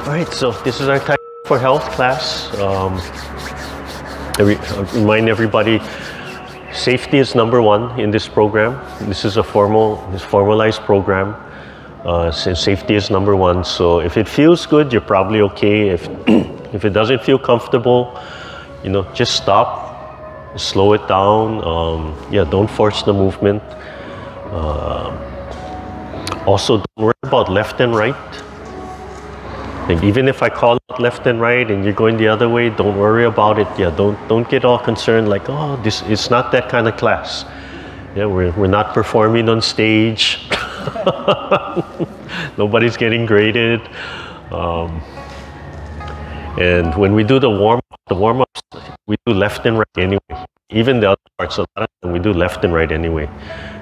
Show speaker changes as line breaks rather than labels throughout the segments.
Alright, so this is our time for health class. I remind everybody, safety is #1 in this program. This is a formalized program. So safety is #1. So if it feels good, you're probably okay. If it doesn't feel comfortable, you know, just stop, slow it down. Yeah, don't force the movement. Also, don't worry about left and right. Like even if I call out left and right and you're going the other way, don't worry about it. Yeah, don't get all concerned like, oh, it's not that kind of class. Yeah, we're not performing on stage. Nobody's getting graded. And when we do the warm-ups, we do left and right anyway. Even the other parts of that, we do left and right anyway.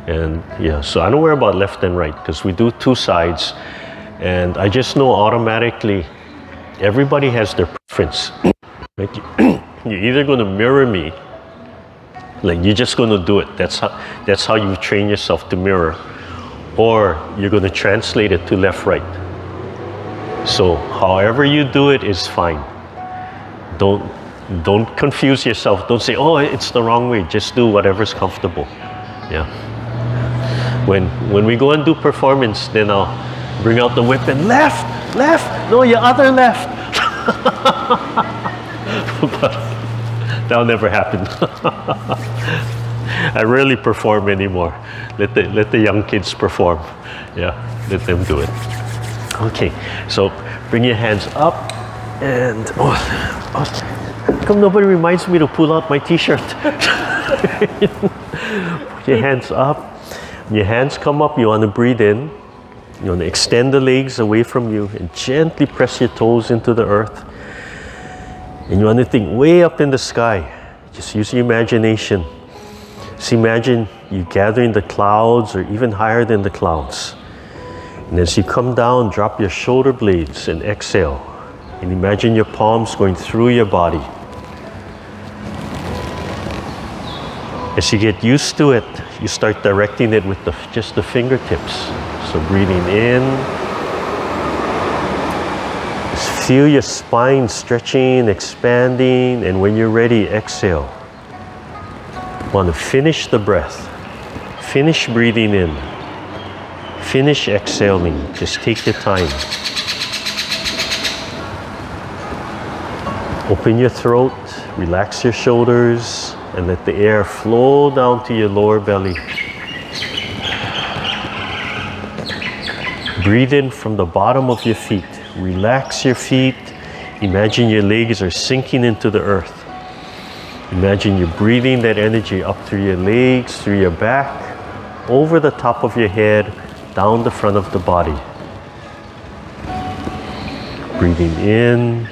And yeah, so I don't worry about left and right because we do 2 sides. And I just know automatically everybody has their preference. Like you're either going to mirror me, like you're just going to do it. That's how you train yourself to mirror, or you're going to translate it to left right. So however you do it is fine. Don't confuse yourself. Don't say, oh, it's the wrong way. Just do whatever's comfortable. Yeah. When we go and do performance, then I'll bring out the whip and left, no, your other left. But that'll never happen. I rarely perform anymore. Let the young kids perform. Yeah, let them do it. Okay, so bring your hands up and how come nobody reminds me to pull out my t-shirt? Put your hands up. When your hands come up, you want to breathe in. You want to extend the legs away from you and gently press your toes into the earth. And you want to think way up in the sky. Just use your imagination. Just imagine you gathering the clouds or even higher than the clouds. And as you come down, drop your shoulder blades and exhale. And imagine your palms going through your body. As you get used to it, you start directing it with just the fingertips. So breathing in. Just feel your spine stretching, expanding, and when you're ready, exhale. Want to finish the breath. Finish breathing in. Finish exhaling. Just take your time. Open your throat, relax your shoulders, and let the air flow down to your lower belly. Breathe in from the bottom of your feet. Relax your feet. Imagine your legs are sinking into the earth. Imagine you're breathing that energy up through your legs, through your back, over the top of your head, down the front of the body. Breathing in.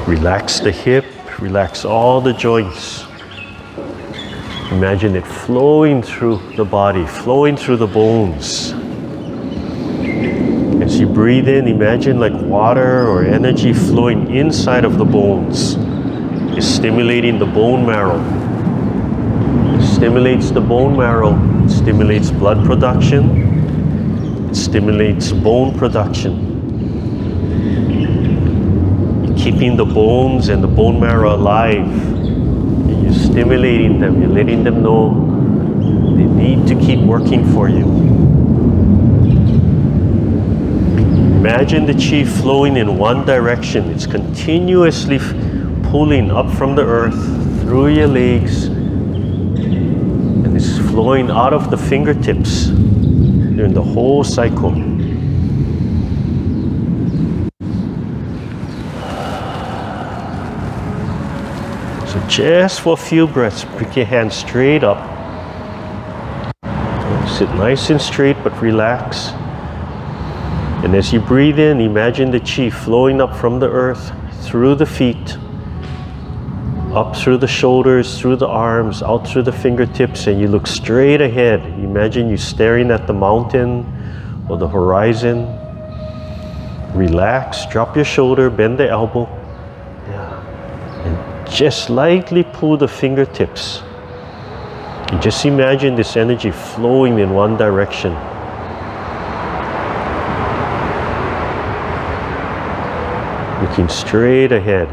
Relax the hip. Relax all the joints. Imagine it flowing through the body, flowing through the bones. As you breathe in, imagine like water or energy flowing inside of the bones. It's stimulating the bone marrow. It stimulates the bone marrow. It stimulates blood production. It stimulates bone production. Keeping the bones and the bone marrow alive. You're stimulating them, you're letting them know they need to keep working for you. Imagine the chi flowing in one direction. It's continuously pulling up from the earth, through your legs, and it's flowing out of the fingertips during the whole cycle. So just for a few breaths, bring your hands straight up. Sit nice and straight, but relax. And as you breathe in, imagine the chi flowing up from the earth, through the feet, up through the shoulders, through the arms, out through the fingertips, and you look straight ahead. Imagine you staring at the mountain or the horizon. Relax, drop your shoulder, bend the elbow. Just lightly pull the fingertips. And just imagine this energy flowing in one direction. Looking straight ahead.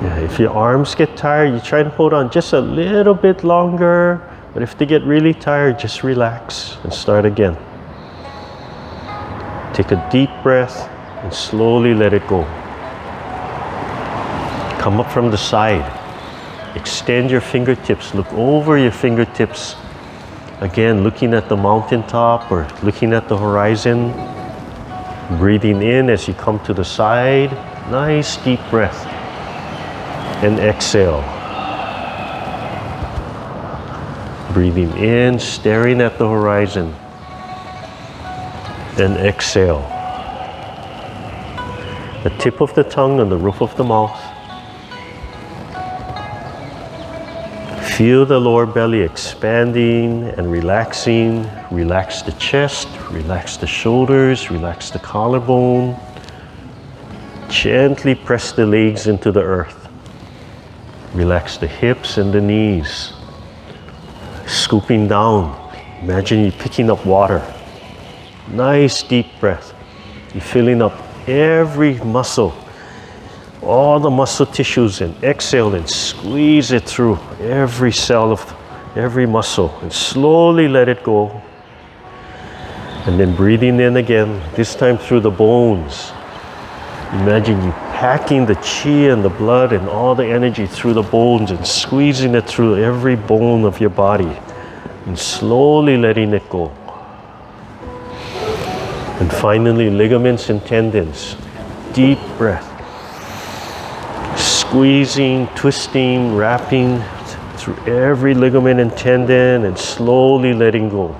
Yeah, if your arms get tired, you try and hold on just a little bit longer. But if they get really tired, just relax and start again. Take a deep breath and slowly let it go. Come up from the side. Extend your fingertips. Look over your fingertips. Again, looking at the mountaintop or looking at the horizon. Breathing in as you come to the side. Nice deep breath. And exhale. Breathing in, staring at the horizon. And exhale. The tip of the tongue on the roof of the mouth. Feel the lower belly expanding and relaxing. Relax the chest, relax the shoulders, relax the collarbone. Gently press the legs into the earth. Relax the hips and the knees. Scooping down. Imagine you picking up water. Nice deep breath. You're filling up every muscle, all the muscle tissues, and exhale and squeeze it through every cell of every muscle and slowly let it go. And then breathing in again, this time through the bones. Imagine you packing the chi and the blood and all the energy through the bones and squeezing it through every bone of your body and slowly letting it go. And finally, ligaments and tendons. Deep breath. Squeezing, twisting, wrapping through every ligament and tendon and slowly letting go.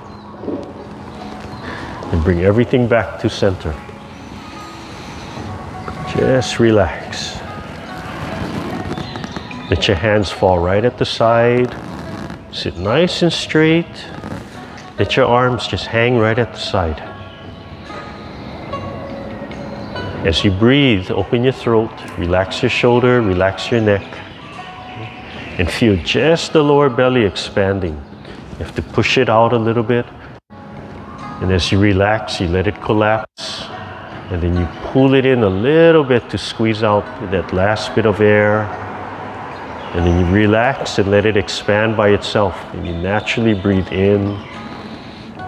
And bring everything back to center. Just relax. Let your hands fall right at the side. Sit nice and straight. Let your arms just hang right at the side. As you breathe, open your throat, relax your shoulder, relax your neck, and feel just the lower belly expanding. You have to push it out a little bit. And as you relax, you let it collapse. And then you pull it in a little bit to squeeze out that last bit of air. And then you relax and let it expand by itself. And you naturally breathe in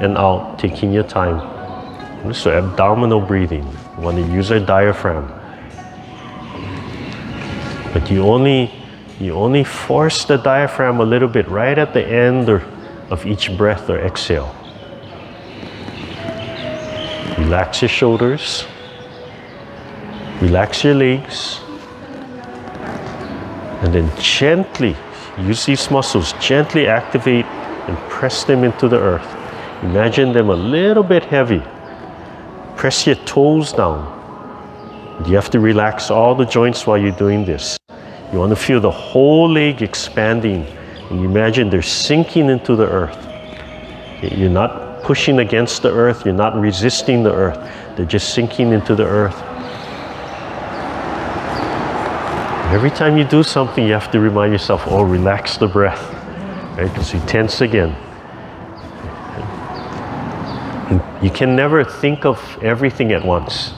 and out, taking your time. So abdominal breathing. You want to use a diaphragm. But you only force the diaphragm a little bit right at the end of each breath or exhale. Relax your shoulders. Relax your legs. And then gently use these muscles, gently activate and press them into the earth. Imagine them a little bit heavy. Press your toes down. You have to relax all the joints while you're doing this. You want to feel the whole leg expanding. And imagine they're sinking into the earth. You're not pushing against the earth. You're not resisting the earth. They're just sinking into the earth. Every time you do something, you have to remind yourself, oh, relax the breath. Right? Because you tense again. You can never think of everything at once.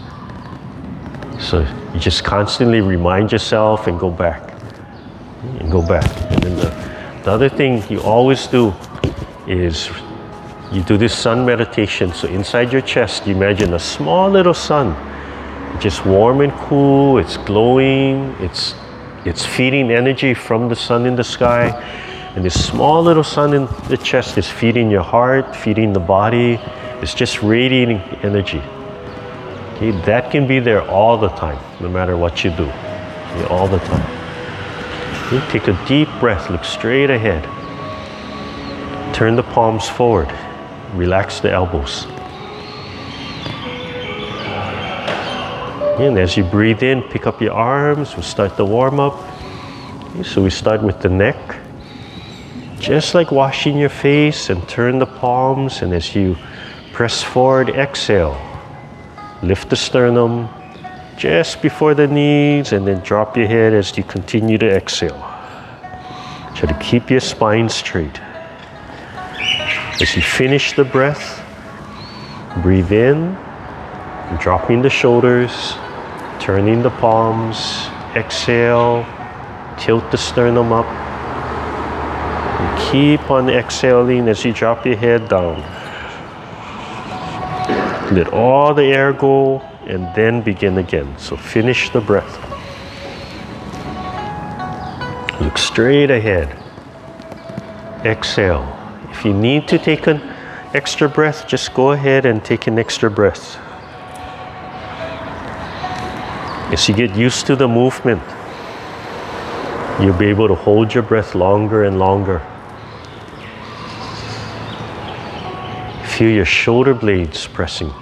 So you just constantly remind yourself and go back. And go back. And then the other thing you always do is you do this sun meditation. So inside your chest, you imagine a small little sun. Just warm and cool, it's glowing, it's feeding energy from the sun in the sky. And this small little sun in the chest is feeding your heart, feeding the body. It's just radiating energy. Okay, that can be there all the time, no matter what you do. Okay, all the time. Okay, take a deep breath, look straight ahead. Turn the palms forward. Relax the elbows. And as you breathe in, pick up your arms. We'll start the warm-up. Okay, so we start with the neck. Just like washing your face, and turn the palms, and as you press forward, exhale. Lift the sternum just before the knees, and then drop your head as you continue to exhale. Try to keep your spine straight. As you finish the breath, breathe in Dropping the shoulders, turning the palms. Exhale, tilt the sternum up. And keep on exhaling as you drop your head down. Let all the air go and then begin again. So finish the breath. Look straight ahead. Exhale. If you need to take an extra breath, just go ahead and take an extra breath. As you get used to the movement, you'll be able to hold your breath longer and longer. Feel your shoulder blades pressing.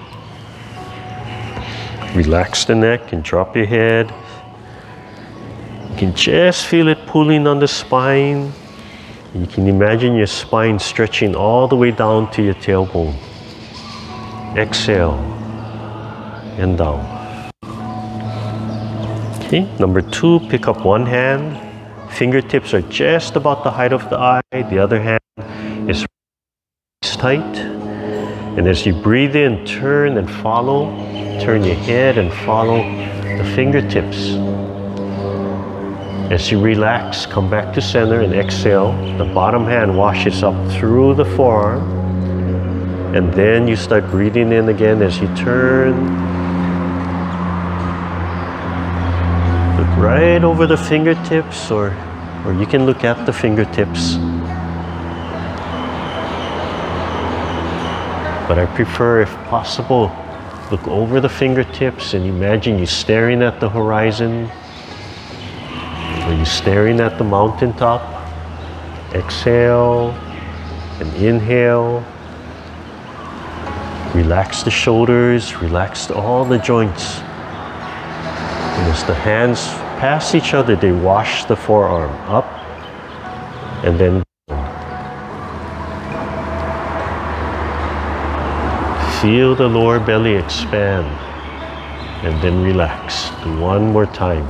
Relax the neck and drop your head. You can just feel it pulling on the spine. You can imagine your spine stretching all the way down to your tailbone. Exhale and down. Okay, number 2, pick up one hand. Fingertips are just about the height of the eye. The other hand is tight. And as you breathe in, turn and follow. Turn your head and follow the fingertips. As you relax, come back to center and exhale. The bottom hand washes up through the forearm. And then you start breathing in again as you turn. Look right over the fingertips, or you can look at the fingertips. But I prefer, if possible, look over the fingertips and imagine you staring at the horizon. Or you staring at the mountaintop. Exhale and inhale. Relax the shoulders, relax all the joints. And as the hands pass each other, they wash the forearm up and then down. Feel the lower belly expand and then relax. Do one more time.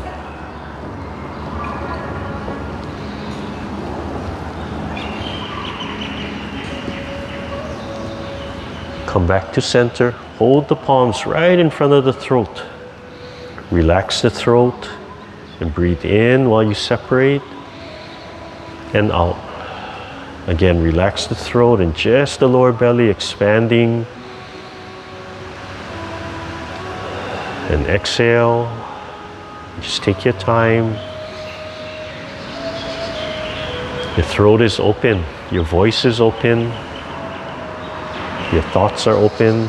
Come back to center. Hold the palms right in front of the throat. Relax the throat and breathe in while you separate and out. Again, relax the throat and just the lower belly expanding. And exhale. Just take your time. Your throat is open. Your voice is open. Your thoughts are open.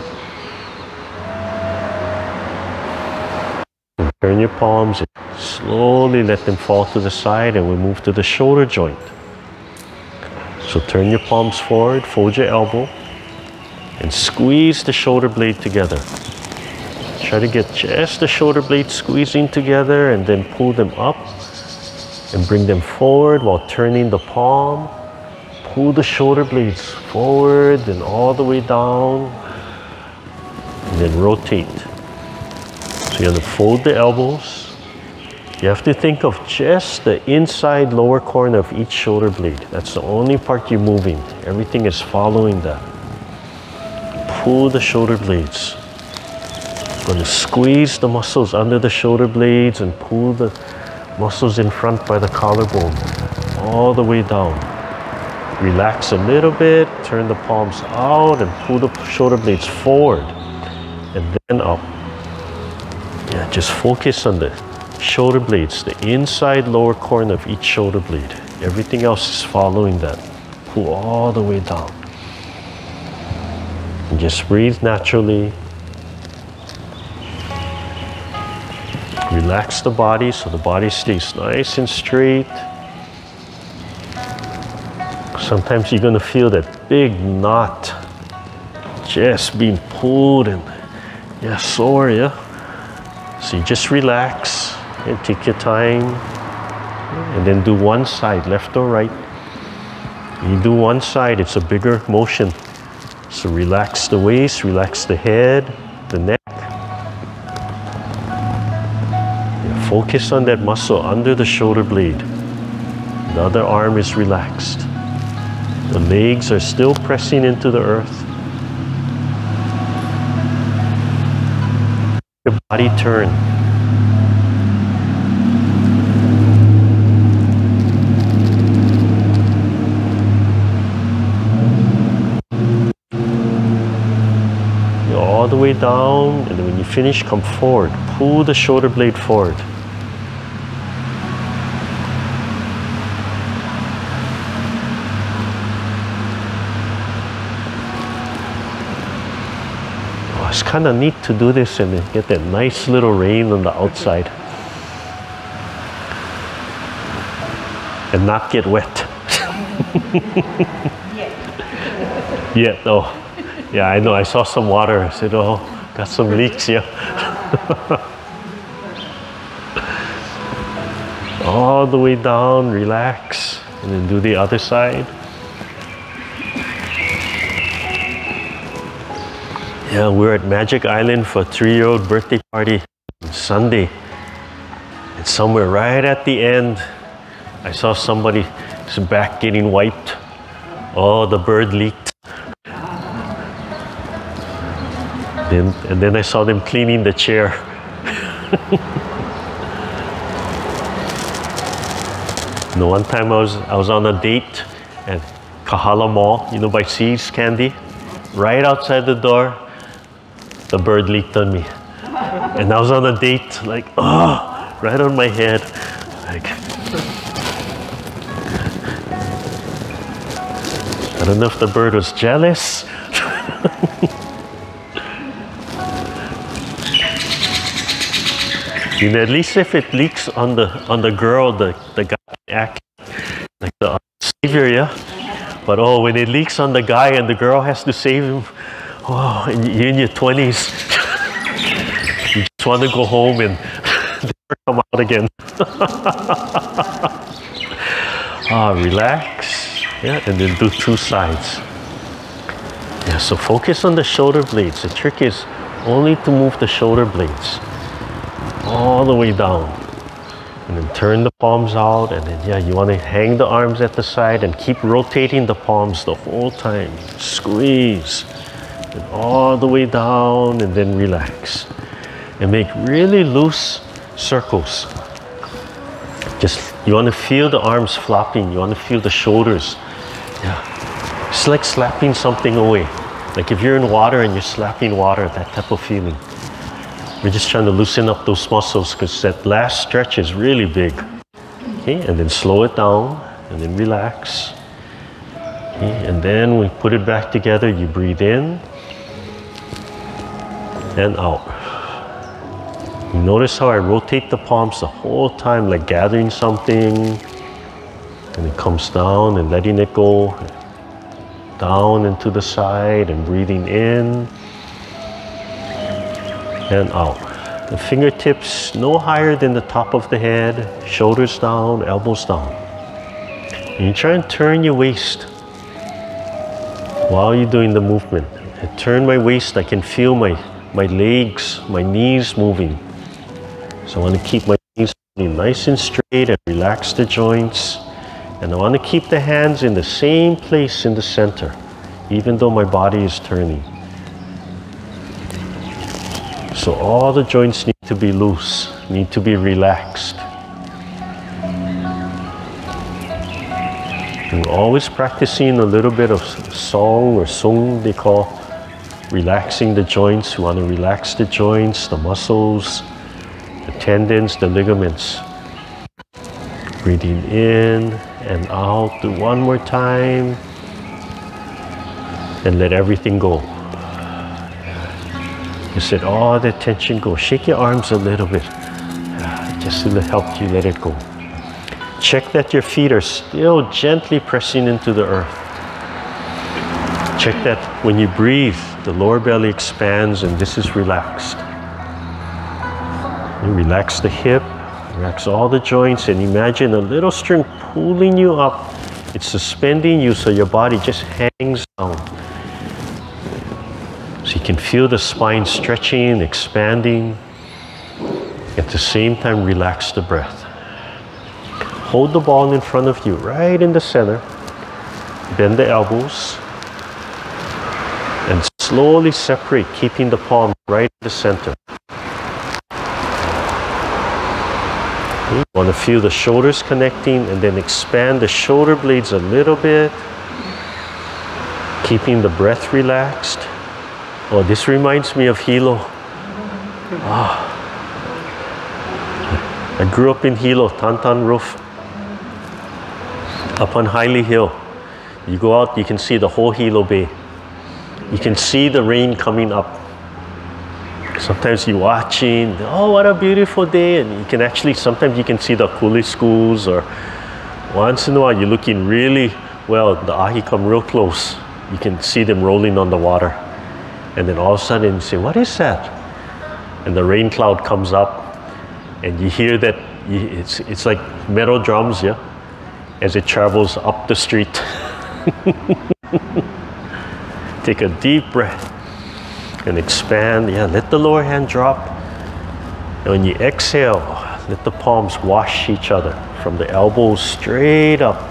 And turn your palms and slowly let them fall to the side, and we move to the shoulder joint. So turn your palms forward, fold your elbow, and squeeze the shoulder blade together. Try to get just the shoulder blades squeezing together and then pull them up and bring them forward while turning the palm. Pull the shoulder blades forward and all the way down, and then rotate. So you're going to fold the elbows. You have to think of just the inside lower corner of each shoulder blade. That's the only part you're moving. Everything is following that. Pull the shoulder blades. Going to squeeze the muscles under the shoulder blades and pull the muscles in front by the collarbone all the way down. Relax a little bit, turn the palms out and pull the shoulder blades forward and then up. Yeah, just focus on the shoulder blades, the inside lower corner of each shoulder blade. Everything else is following that. Pull all the way down. And just breathe naturally. Relax the body so the body stays nice and straight. Sometimes you're going to feel that big knot just being pulled and sore, So you just relax and take your time and then do one side, left or right. When you do one side, it's a bigger motion. So relax the waist, relax the head, the neck. Focus on that muscle under the shoulder blade. The other arm is relaxed. The legs are still pressing into the earth. Your body turn. All the way down, and then when you finish, come forward. Pull the shoulder blade forward. Oh, it's kind of neat to do this and then get that nice little rain on the outside. And not get wet. Yeah, oh. Yeah, I know. I saw some water. I said, oh, got some leaks here. All the way down, relax, and then do the other side. Yeah, we're at Magic Island for a 3-year-old birthday party on Sunday. And somewhere right at the end, I saw somebody's back getting wiped. Oh, the bird leaked. And then I saw them cleaning the chair. The one time I was on a date at Kahala Mall, you know, by Seas Candy. Right outside the door, the bird leaked on me. And I was on a date, like, oh, right on my head. Like, I don't know if the bird was jealous. You know, at least if it leaks on the girl, the guy act like the savior, yeah. But oh, when it leaks on the guy and the girl has to save him, oh, and you're in your 20s, you just want to go home and never come out again. Relax, yeah, and then do 2 sides. Yeah, so focus on the shoulder blades. The trick is only to move the shoulder blades all the way down, and then turn the palms out, and then yeah, you want to hang the arms at the side and keep rotating the palms the whole time. Squeeze, and all the way down, and then relax, and make really loose circles. Just, you want to feel the arms flopping, you want to feel the shoulders. Yeah, it's like slapping something away, like if you're in water and you're slapping water, that type of feeling. We're just trying to loosen up those muscles because that last stretch is really big. Okay, and then slow it down and then relax. Okay, and then we put it back together. You breathe in and out. You notice how I rotate the palms the whole time, like gathering something, and it comes down and letting it go down and to the side and breathing in and out. The fingertips no higher than the top of the head, shoulders down, elbows down. And you try and turn your waist while you're doing the movement. I turn my waist, I can feel my legs, my knees moving. So I want to keep my knees nice and straight and relax the joints. And I want to keep the hands in the same place in the center, even though my body is turning. So all the joints need to be loose, need to be relaxed. And we're always practicing a little bit of song or sung, they call relaxing the joints. We want to relax the joints, the muscles, the tendons, the ligaments. Breathing in and out. Do one more time. And let everything go. Just let all the tension go. Shake your arms a little bit, just to help you let it go. Check that your feet are still gently pressing into the earth. Check that when you breathe, the lower belly expands and this is relaxed. You relax the hip, relax all the joints, and imagine a little string pulling you up. It's suspending you so your body just hangs down. So you can feel the spine stretching, expanding. At the same time, relax the breath. Hold the ball in front of you, right in the center. Bend the elbows. And slowly separate, keeping the palm right in the center. Want to feel the shoulders connecting, and then expand the shoulder blades a little bit, keeping the breath relaxed. Oh, this reminds me of Hilo. I grew up in Hilo, Tantan Roof, up on Hailey Hill. You go out, you can see the whole Hilo Bay. You can see the rain coming up. Sometimes you're watching, oh, what a beautiful day, and you can actually, sometimes you can see the Kula schools, or once in a while you're looking really well, the ahi come real close. You can see them rolling on the water. And then all of a sudden you say, what is that? And the rain cloud comes up, and you hear that, it's like metal drums, yeah, as it travels up the street. Take a deep breath and expand. Yeah, let the lower hand drop. And when you exhale, let the palms wash each other from the elbows straight up.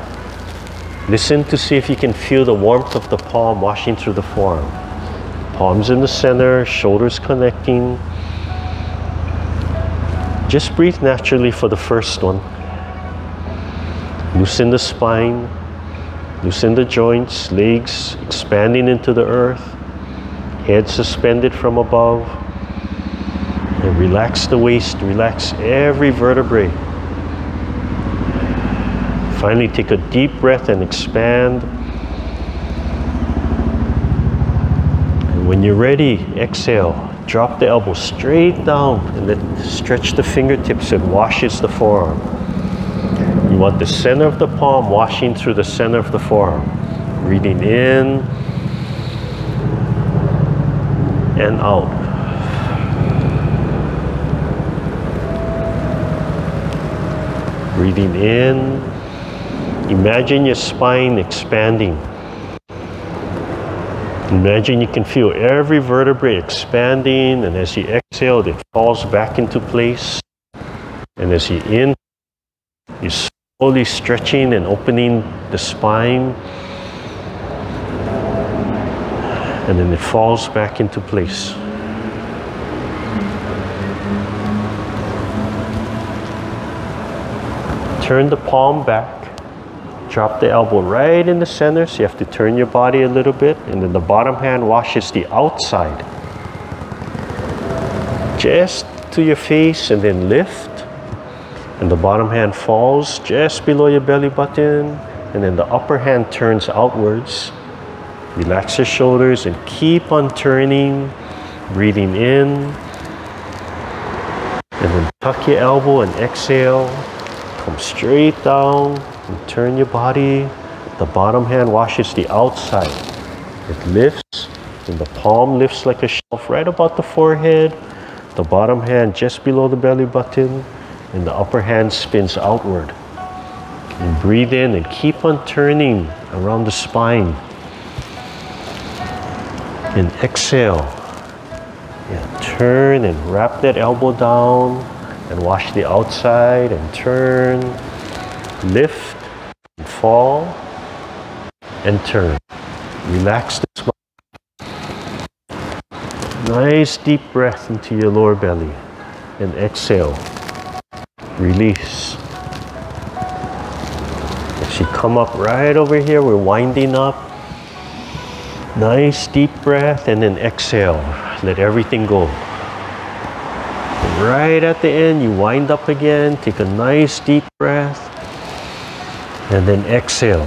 Listen to see if you can feel the warmth of the palm washing through the forearm. Palms in the center, shoulders connecting. Just breathe naturally for the first one. Loosen the spine, loosen the joints, legs expanding into the earth, head suspended from above. And relax the waist, relax every vertebrae. Finally, take a deep breath and expand. And when you're ready, exhale. Drop the elbow straight down and then stretch the fingertips. It washes the forearm. You want the center of the palm washing through the center of the forearm. Breathing in and out. Breathing in. Imagine your spine expanding. Imagine you can feel every vertebrae expanding, and as you exhale, it falls back into place. And as you inhale, you're slowly stretching and opening the spine. And then it falls back into place. Turn the palm back. Drop the elbow right in the center, so you have to turn your body a little bit, and then the bottom hand washes the outside. Just to your face, and then lift. And the bottom hand falls just below your belly button, and then the upper hand turns outwards. Relax your shoulders and keep on turning, breathing in. And then tuck your elbow and exhale. Come straight down. And turn your body. The bottom hand washes the outside. It lifts, and the palm lifts like a shelf right about the forehead. The bottom hand just below the belly button, and the upper hand spins outward. And breathe in and keep on turning around the spine. And exhale. Yeah, turn and wrap that elbow down and wash the outside and turn. Lift. Fall and turn. Relax the spine. Nice deep breath into your lower belly and exhale. Release. As you come up right over here, we're winding up. Nice deep breath and then exhale. Let everything go. And right at the end, you wind up again. Take a nice deep breath. And then exhale.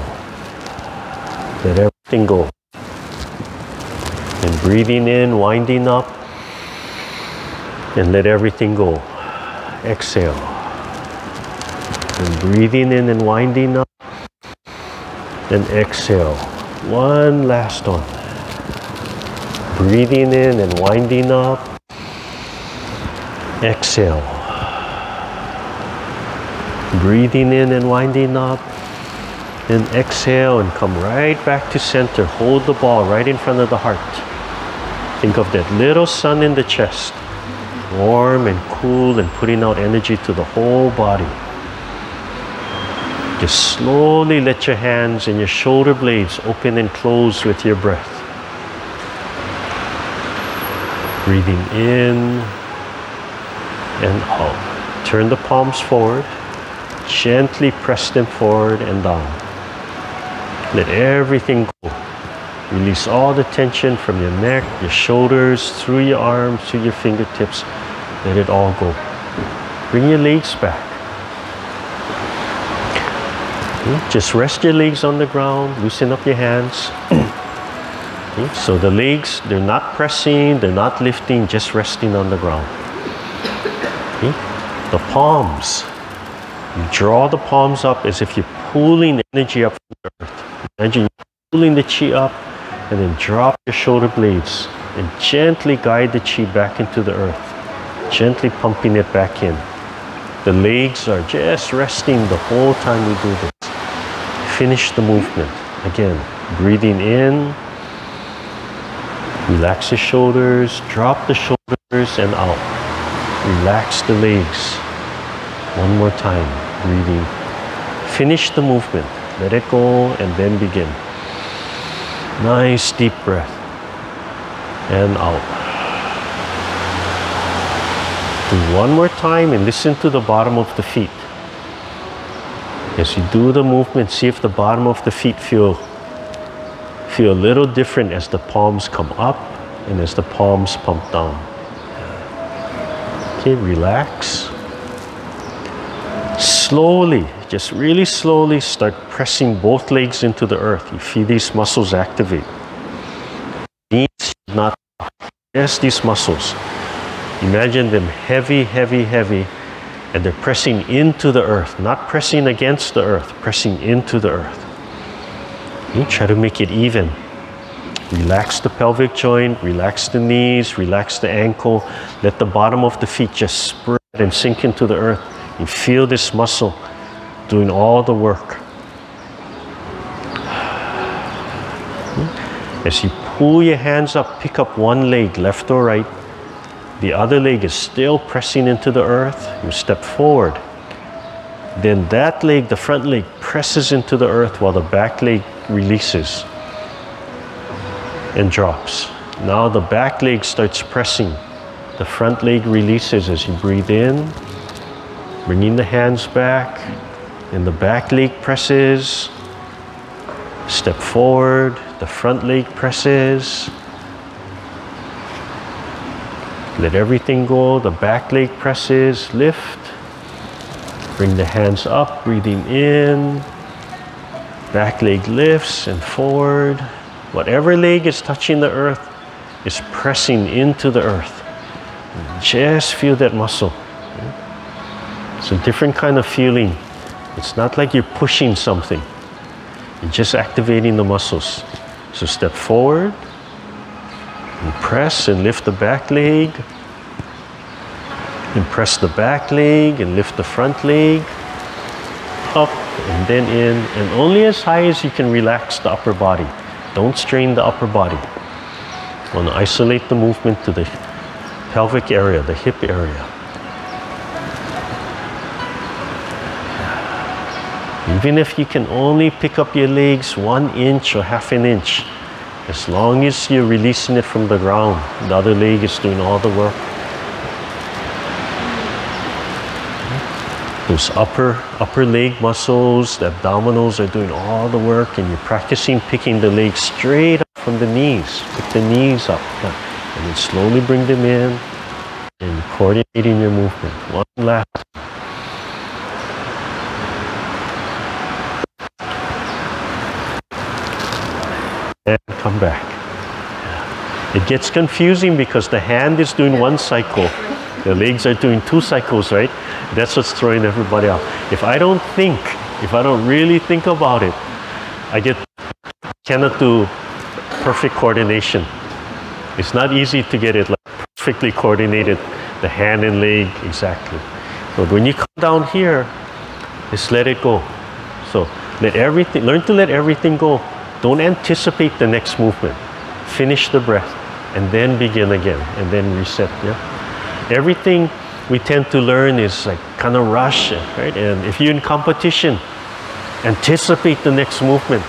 Let everything go. And breathing in, winding up. And let everything go. Exhale. And breathing in and winding up. And exhale. One last one. Breathing in and winding up. Exhale. Breathing in and winding up. Then exhale and come right back to center. Hold the ball right in front of the heart. Think of that little sun in the chest. Warm and cool and putting out energy to the whole body. Just slowly let your hands and your shoulder blades open and close with your breath. Breathing in and out. Turn the palms forward. Gently press them forward and down. Let everything go. Release all the tension from your neck, your shoulders, through your arms, through your fingertips. Let it all go. Bring your legs back. Okay. Just rest your legs on the ground. Loosen up your hands. Okay. So the legs, they're not pressing, they're not lifting, just resting on the ground. Okay. The palms. You draw the palms up as if you're pulling energy up from the earth. Imagine you're pulling the chi up, and then drop your shoulder blades and gently guide the chi back into the earth. Gently pumping it back in. The legs are just resting the whole time we do this. Finish the movement. Again, breathing in. Relax the shoulders, drop the shoulders and out. Relax the legs. One more time, breathing. Finish the movement. Let it go and then begin. Nice deep breath. And out. Do one more time and listen to the bottom of the feet. As you do the movement, see if the bottom of the feet feel a little different as the palms come up and as the palms pump down. Okay, relax. Slowly, just really slowly start pressing both legs into the earth. You feel these muscles activate. Knees should not, just these muscles. Imagine them heavy, heavy, heavy, and they're pressing into the earth, not pressing against the earth, pressing into the earth. Okay, try to make it even. Relax the pelvic joint, relax the knees, relax the ankle. Let the bottom of the feet just spread and sink into the earth. You feel this muscle doing all the work. As you pull your hands up, pick up one leg, left or right. The other leg is still pressing into the earth. You step forward. Then that leg, the front leg, presses into the earth while the back leg releases and drops. Now the back leg starts pressing. The front leg releases as you breathe in, bringing the hands back, and the back leg presses. Step forward, the front leg presses. Let everything go, the back leg presses, lift. Bring the hands up, breathing in. Back leg lifts and forward. Whatever leg is touching the earth is pressing into the earth. Just feel that muscle. It's a different kind of feeling. It's not like you're pushing something. You're just activating the muscles. So step forward and press and lift the back leg. And press the back leg and lift the front leg. Up and then in, and only as high as you can relax the upper body. Don't strain the upper body. You want to isolate the movement to the pelvic area, the hip area. Even if you can only pick up your legs 1 inch or half an inch, as long as you're releasing it from the ground, the other leg is doing all the work. Those upper leg muscles, the abdominals are doing all the work, and you're practicing picking the legs straight up from the knees. Pick the knees up, and then slowly bring them in, and coordinating your movement. One last. And come back. It gets confusing because the hand is doing 1 cycle. The legs are doing 2 cycles, right? That's what's throwing everybody off. If I don't really think about it, cannot do perfect coordination. It's not easy to get it like perfectly coordinated, the hand and leg exactly. But when you come down here, just let it go. So learn to let everything go. Don't anticipate the next movement. Finish the breath and then begin again and then reset. Yeah. Everything we tend to learn is like kind of rush, right? And if you're in competition, anticipate the next movement.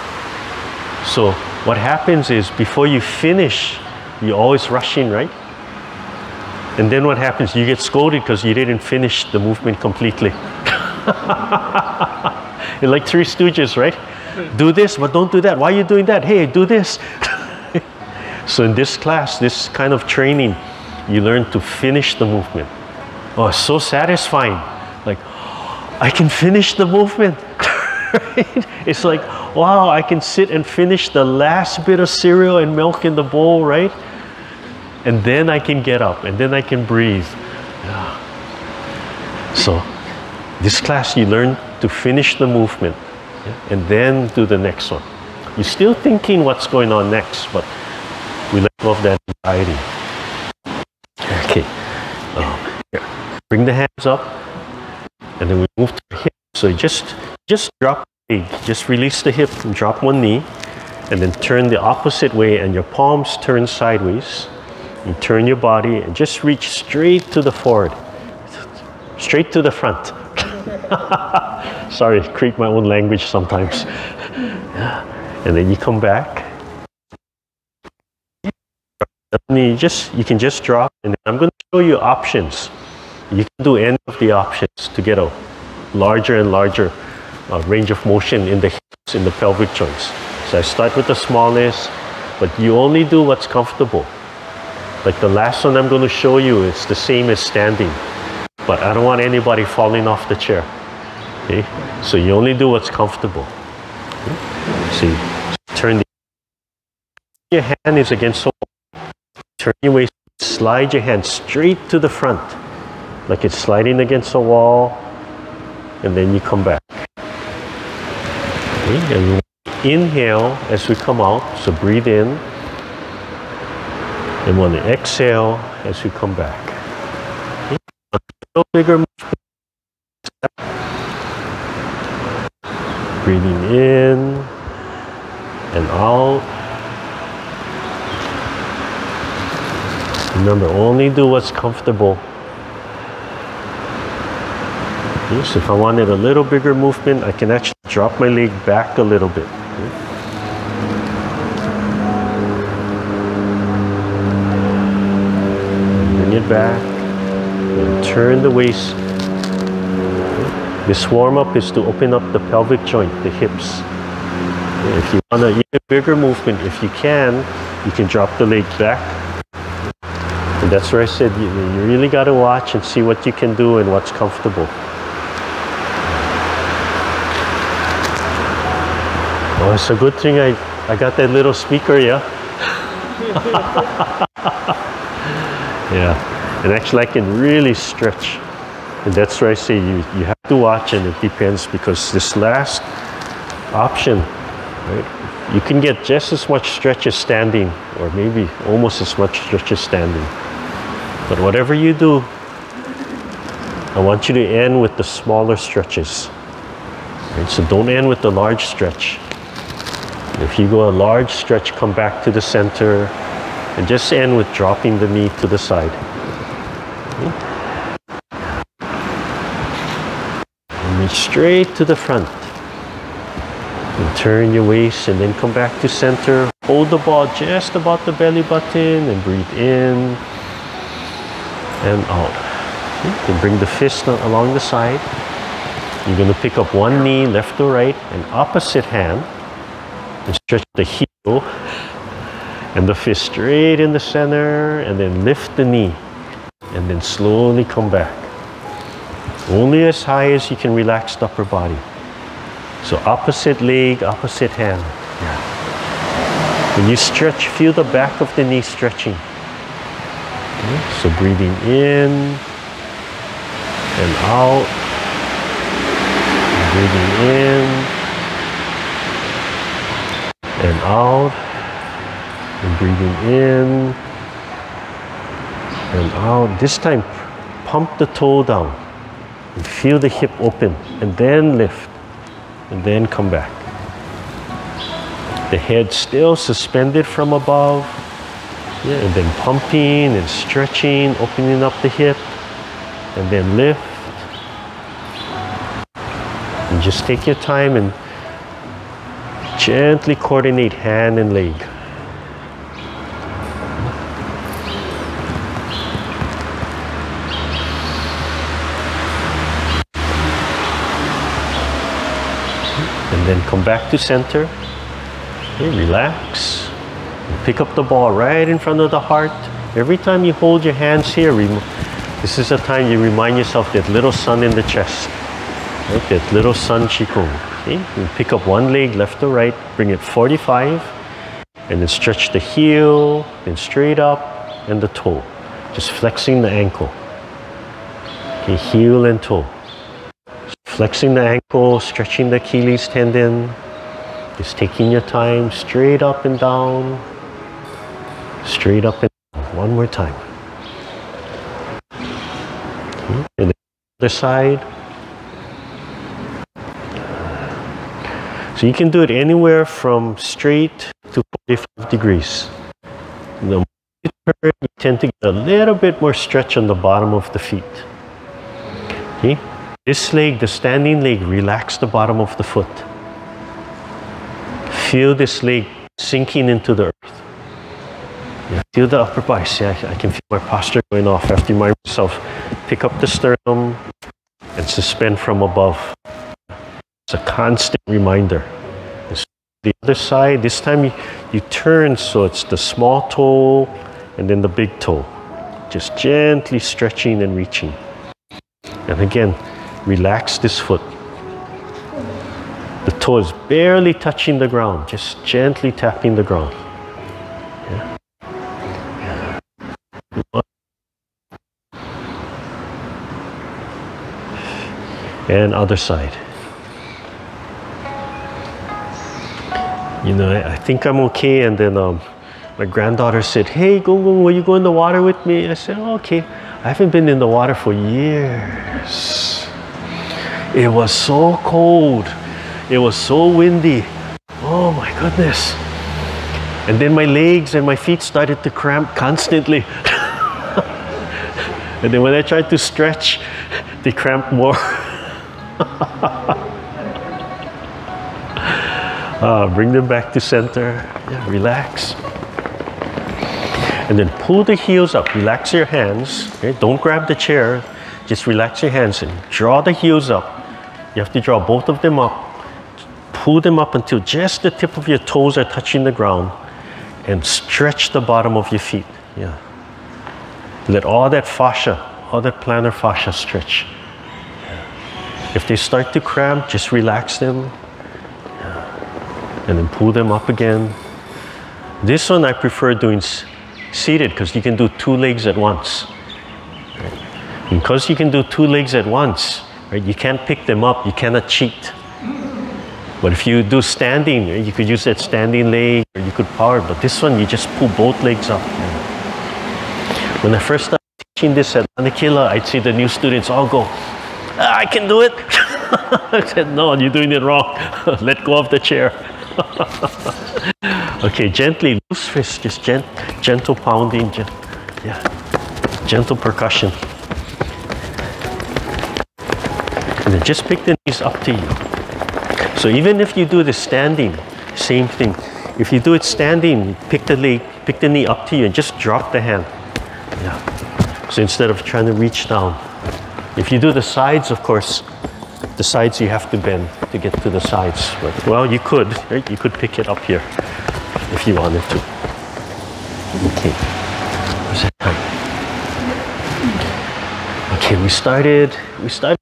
So what happens is before you finish, you're always rushing, right? And then what happens? You get scolded because you didn't finish the movement completely. You're like Three Stooges, right? Do this, but don't do that. Why are you doing that? Hey, do this. So in this class, this kind of training, you learn to finish the movement. Oh, it's so satisfying. Like, I can finish the movement. It's like, wow, I can sit and finish the last bit of cereal and milk in the bowl, right? And then I can get up, and then I can breathe. Yeah. So this class, you learn to finish the movement, yeah, and then do the next one. You're still thinking what's going on next, but we let go of that anxiety. Okay. Here. Bring the hands up, and then we move to the hip. So just drop the leg, just release the hip and drop one knee, and then turn the opposite way, and your palms turn sideways. You turn your body and just reach straight to the forward, straight to the front. Sorry, create my own language sometimes. And then you come back. You can just drop, and I'm going to show you options. You can do any of the options to get a larger and larger range of motion in the hips, in the pelvic joints. So I start with the smallest, but you only do what's comfortable. Like the last one I'm going to show you is the same as standing, but I don't want anybody falling off the chair. Okay? So you only do what's comfortable. Okay? So you turn your hand is against the wall. Turn your waist, slide your hand straight to the front, like it's sliding against the wall, and then you come back. Okay? And we inhale as we come out, so breathe in. And want to exhale as we come back. Okay? A little bigger movement. Breathing in and out. Remember, only do what's comfortable. Okay, so if I wanted a little bigger movement, I can actually drop my leg back a little bit. Okay? Bring it back and turn the waist. This warm-up is to open up the pelvic joint, the hips. If you want an even bigger movement, if you can drop the leg back. And that's where I said you really got to watch and see what you can do and what's comfortable. Oh, it's a good thing I got that little speaker, yeah? Yeah, and actually I can really stretch. And that's where I say you have to watch, and it depends, because this last option, right, you can get just as much stretch as standing, or maybe almost as much stretch as standing. But whatever you do, I want you to end with the smaller stretches. Right? So don't end with the large stretch. If you go a large stretch, come back to the center, and just end with dropping the knee to the side. Okay? And reach straight to the front. And turn your waist, and then come back to center. Hold the ball just about the belly button, and breathe in and out. Okay? Then bring the fist along the side. You're going to pick up one knee, left or right, and opposite hand, and stretch the heel and the fist straight in the center, and then lift the knee, and then slowly come back. Only as high as you can relax the upper body. So opposite leg, opposite hand. Yeah. When you stretch, feel the back of the knee stretching. Okay? So breathing in and out. Breathing in and out. And breathing in and out. This time, pump the toe down and feel the hip open, and then lift, and then come back. The head still suspended from above, yeah, and then pumping and stretching, opening up the hip, and then lift. And just take your time and gently coordinate hand and leg. And then come back to center. Okay, relax. Pick up the ball right in front of the heart. Every time you hold your hands here, this is a time you remind yourself that little sun in the chest. Right? That little sun Qigong. Okay? You pick up one leg, left or right, bring it 45, and then stretch the heel, then straight up, and the toe. Just flexing the ankle. Okay, heel and toe. Flexing the ankle, stretching the Achilles tendon. Just taking your time, straight up and down. Straight up and down. One more time. Okay. And the other side. So you can do it anywhere from straight to 45 degrees. The more you turn, you tend to get a little bit more stretch on the bottom of the feet. Okay. This leg, the standing leg, relax the bottom of the foot. Feel this leg sinking into the earth. Yeah, feel the upper bicep. Yeah, I can feel my posture going off. I have to remind myself, pick up the sternum and suspend from above. It's a constant reminder. The other side, this time you turn so it's the small toe and then the big toe. Just gently stretching and reaching. And again, relax this foot. The toe is barely touching the ground, just gently tapping the ground. Yeah. And other side. You know, I think I'm okay, and then my granddaughter said, "Hey, Gung, will you go in the water with me?" I said, oh, "Okay." I haven't been in the water for years. It was so cold. It was so windy. Oh my goodness. And then my legs and my feet started to cramp constantly. And then when I tried to stretch, they cramped more. Bring them back to center. Yeah, relax. And then pull the heels up. Relax your hands. Okay? Don't grab the chair. Just relax your hands and draw the heels up. You have to draw both of them up. Pull them up until just the tip of your toes are touching the ground. And stretch the bottom of your feet. Yeah. Let all that fascia, all that plantar fascia stretch. Yeah. If they start to cramp, just relax them. Yeah. And then pull them up again. This one I prefer doing seated because you can do two legs at once. Right? Because you can do two legs at once, right, you can't pick them up, you cannot cheat. But if you do standing, you could use that standing leg, or you could power, but this one you just pull both legs up. When I first started teaching this at Papakōlea, I'd see the new students all go, "I can do it." I said, "No, you're doing it wrong. Let go of the chair." Okay, gently, loose fist, just gentle pounding, yeah, gentle percussion. And then just pick the knees up to you. So even if you do the standing, same thing. If you do it standing, pick the leg, pick the knee up to you and just drop the hand. Yeah. So instead of trying to reach down. If you do the sides, of course, the sides you have to bend to get to the sides. But, well, you could, right? You could pick it up here if you wanted to. Okay. What's that time? Okay, we started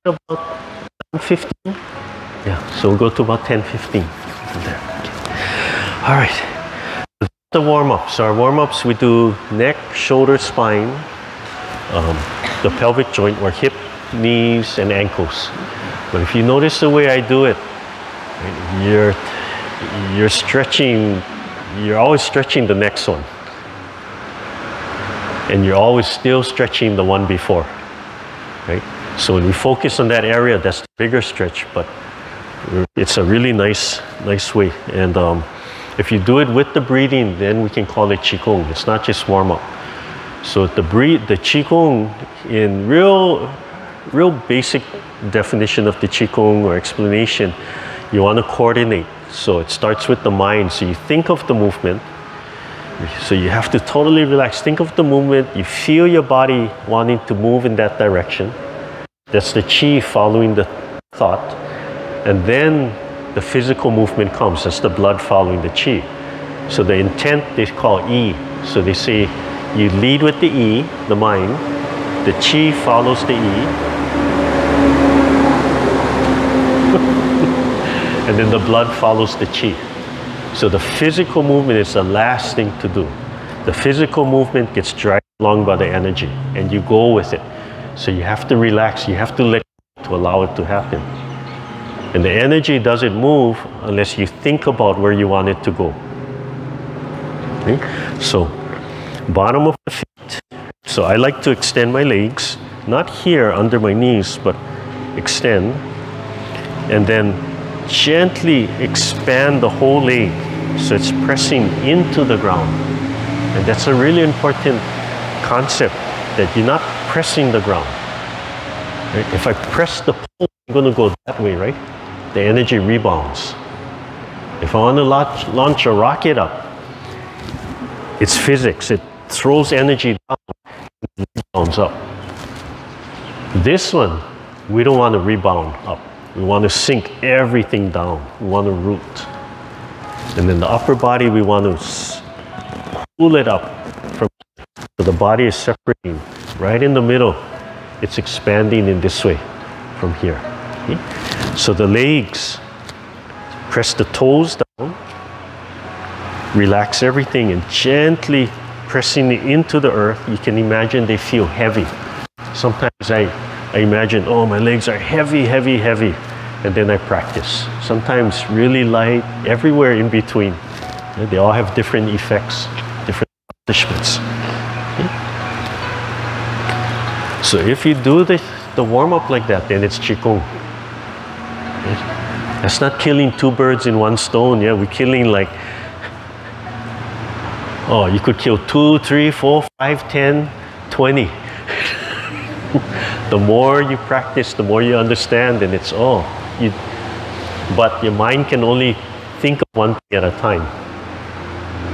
about 10:15. Yeah, so we'll go to about 10:15 from there. Okay. All right. The warm-ups. So our warm-ups, we do neck, shoulder, spine, the pelvic joint, or hip, knees, and ankles. But if you notice the way I do it, you're stretching, you're always stretching the next one. And you're always still stretching the one before, right? So when we focus on that area, that's the bigger stretch, but it's a really nice way. And if you do it with the breathing, then we can call it Qigong. It's not just warm-up. So the Qigong, in real basic definition of the Qigong or explanation, you want to coordinate. So it starts with the mind. So you think of the movement. So you have to totally relax. Think of the movement. You feel your body wanting to move in that direction. That's the chi following the thought. And then the physical movement comes. That's the blood following the Qi. So the intent they call E. So they say you lead with the E, the mind, the Qi follows the E, and then the blood follows the Qi. So the physical movement is the last thing to do. The physical movement gets dragged along by the energy, and you go with it. So you have to relax, you have to let go to allow it to happen. And the energy doesn't move unless you think about where you want it to go. Okay? So, bottom of the feet. So I like to extend my legs, not here under my knees, but extend. And then gently expand the whole leg so it's pressing into the ground. And that's a really important concept, that you're not pressing the ground. Right? If I press the pole, I'm going to go that way, right? The energy rebounds. If I want to launch a rocket up, it's physics. It throws energy down and rebounds up. This one, we don't want to rebound up. We want to sink everything down. We want to root. And then the upper body, we want to pull it up. So the body is separating. Right in the middle, it's expanding in this way from here. Okay? So the legs, press the toes down, relax everything, and gently pressing it into the earth. You can imagine they feel heavy. Sometimes I imagine, oh, my legs are heavy, heavy, heavy. And then I practice. Sometimes really light, everywhere in between. They all have different effects, different accomplishments. Okay? So if you do the warm-up like that, then it's Qigong. Okay? That's not killing two birds in one stone. Yeah, we're killing like, oh, you could kill 2, 3, 4, 5, 10, 20. The more you practice, the more you understand, and it's all. But your mind can only think of one thing at a time.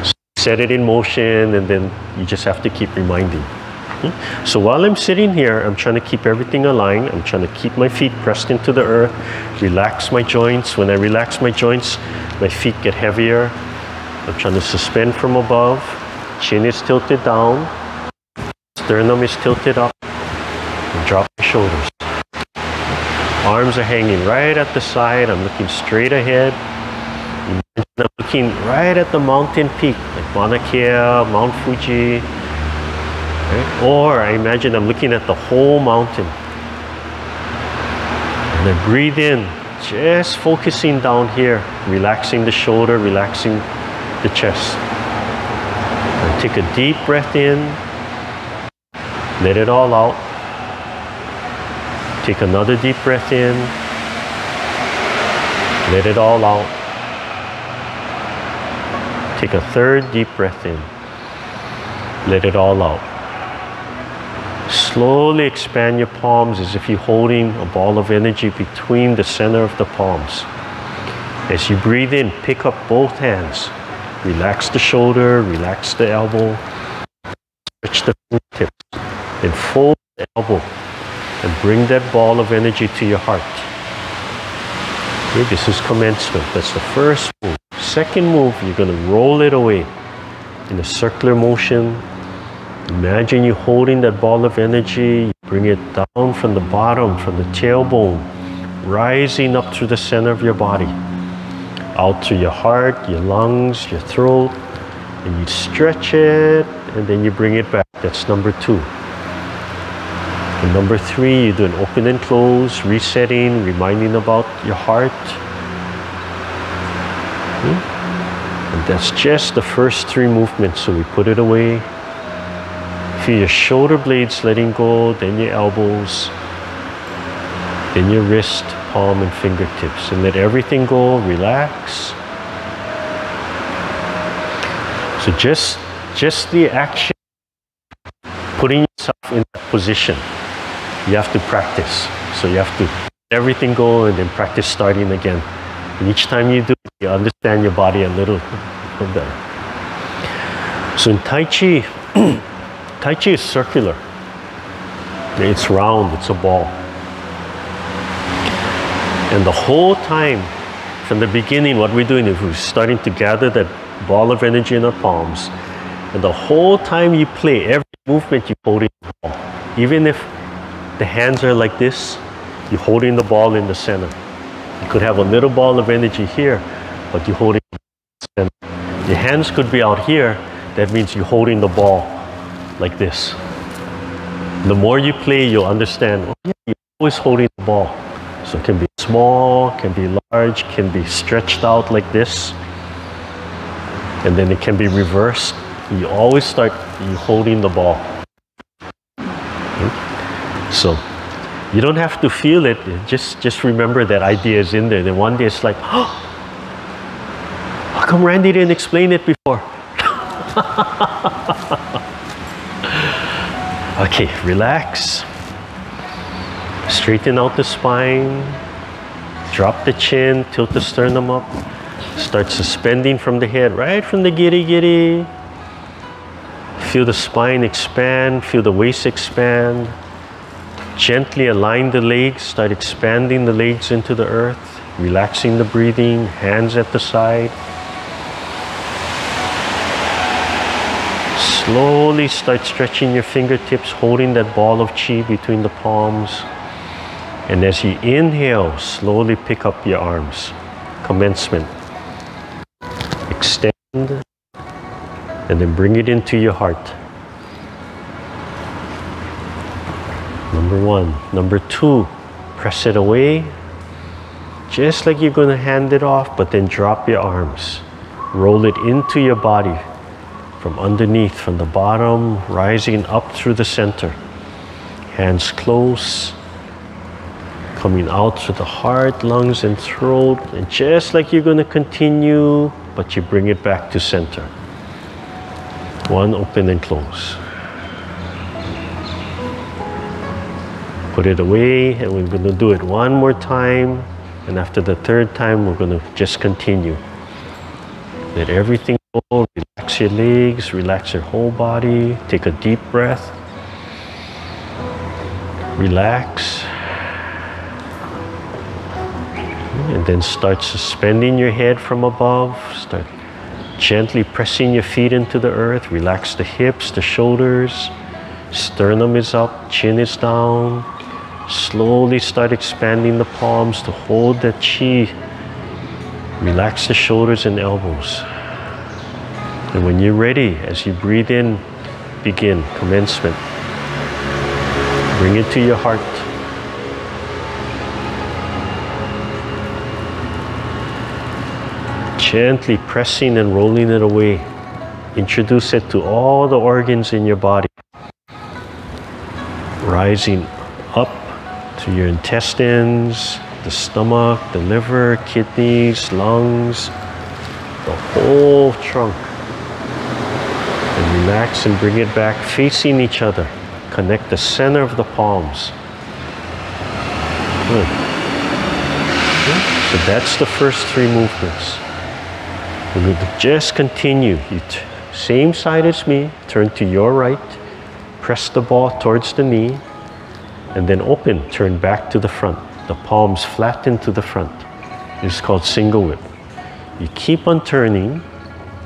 So set it in motion, and then you just have to keep reminding. Okay? So while I'm sitting here, I'm trying to keep everything aligned. I'm trying to keep my feet pressed into the earth, relax my joints. When I relax my joints, my feet get heavier. I'm trying to suspend from above. Chin is tilted down. Sternum is tilted up. And drop my shoulders. Arms are hanging right at the side. I'm looking straight ahead. I'm looking right at the mountain peak, like Mauna Kea, Mount Fuji. Right? Or I imagine I'm looking at the whole mountain. And I breathe in, just focusing down here, relaxing the shoulder, relaxing the chest. And take a deep breath in, let it all out. Take another deep breath in, let it all out. Take a third deep breath in, let it all out. Slowly expand your palms as if you're holding a ball of energy between the center of the palms. As you breathe in, pick up both hands. Relax the shoulder, relax the elbow, stretch the fingertips, then fold the elbow. And bring that ball of energy to your heart. Okay, this is commencement. That's the first move. Second move, you're going to roll it away in a circular motion. Imagine you holding that ball of energy. You bring it down from the bottom, from the tailbone, rising up through the center of your body, out through your heart, your lungs, your throat, and you stretch it, and then you bring it back. That's number 2. And number 3, you do an open and close, resetting, reminding about your heart. Okay? And that's just the first 3 movements, so we put it away. Feel your shoulder blades letting go, then your elbows, then your wrist, palm, and fingertips. And let everything go, relax. So just the action, putting yourself in that position. You have to practice. So you have to let everything go and then practice starting again. And each time you do it, you understand your body a little better. So in Tai Chi, Tai Chi is circular. It's round, it's a ball. And the whole time, from the beginning, what we're doing is we're starting to gather that ball of energy in our palms. And the whole time you play, every movement, you're holding the ball. Even if the hands are like this, you're holding the ball in the center. You could have a little ball of energy here, but you're holding the center. Your hands could be out here. That means you're holding the ball like this. The more you play, you'll understand, oh, yeah, you're always holding the ball. So it can be small, can be large, can be stretched out like this. And then it can be reversed. You always start you holding the ball. Okay? So you don't have to feel it. Just remember that idea is in there. Then one day it's like, oh, how come Randy didn't explain it before? Okay, relax. Straighten out the spine. Drop the chin, tilt the sternum up. Start suspending from the head, right from the giri. Feel the spine expand, feel the waist expand. Gently align the legs, start expanding the legs into the earth, relaxing the breathing, hands at the side. Slowly start stretching your fingertips, holding that ball of chi between the palms. And as you inhale, slowly pick up your arms. Commencement. Extend. And then bring it into your heart. Number one. Number two, press it away. Just like you're going to hand it off, but then drop your arms. Roll it into your body. From underneath, from the bottom, rising up through the center. Hands close. Coming out through the heart, lungs, and throat. And just like you're going to continue, but you bring it back to center. One, open and close. Put it away, and we're going to do it one more time. And after the third time, we're going to just continue. Let everything go. Relax your legs, relax your whole body. Take a deep breath. Relax. And then start suspending your head from above. Start gently pressing your feet into the earth. Relax the hips, the shoulders. Sternum is up, chin is down. Slowly start expanding the palms to hold that chi. Relax the shoulders and elbows. And when you're ready, as you breathe in, begin commencement. Bring it to your heart. Gently pressing and rolling it away. Introduce it to all the organs in your body. Rising up to your intestines, the stomach, the liver, kidneys, lungs, the whole trunk. And relax and bring it back facing each other. Connect the center of the palms. Good. So that's the first three movements. We're going to just continue. Same side as me, turn to your right, press the ball towards the knee, and then open, turn back to the front. The palms flatten to the front. This is called single whip. You keep on turning,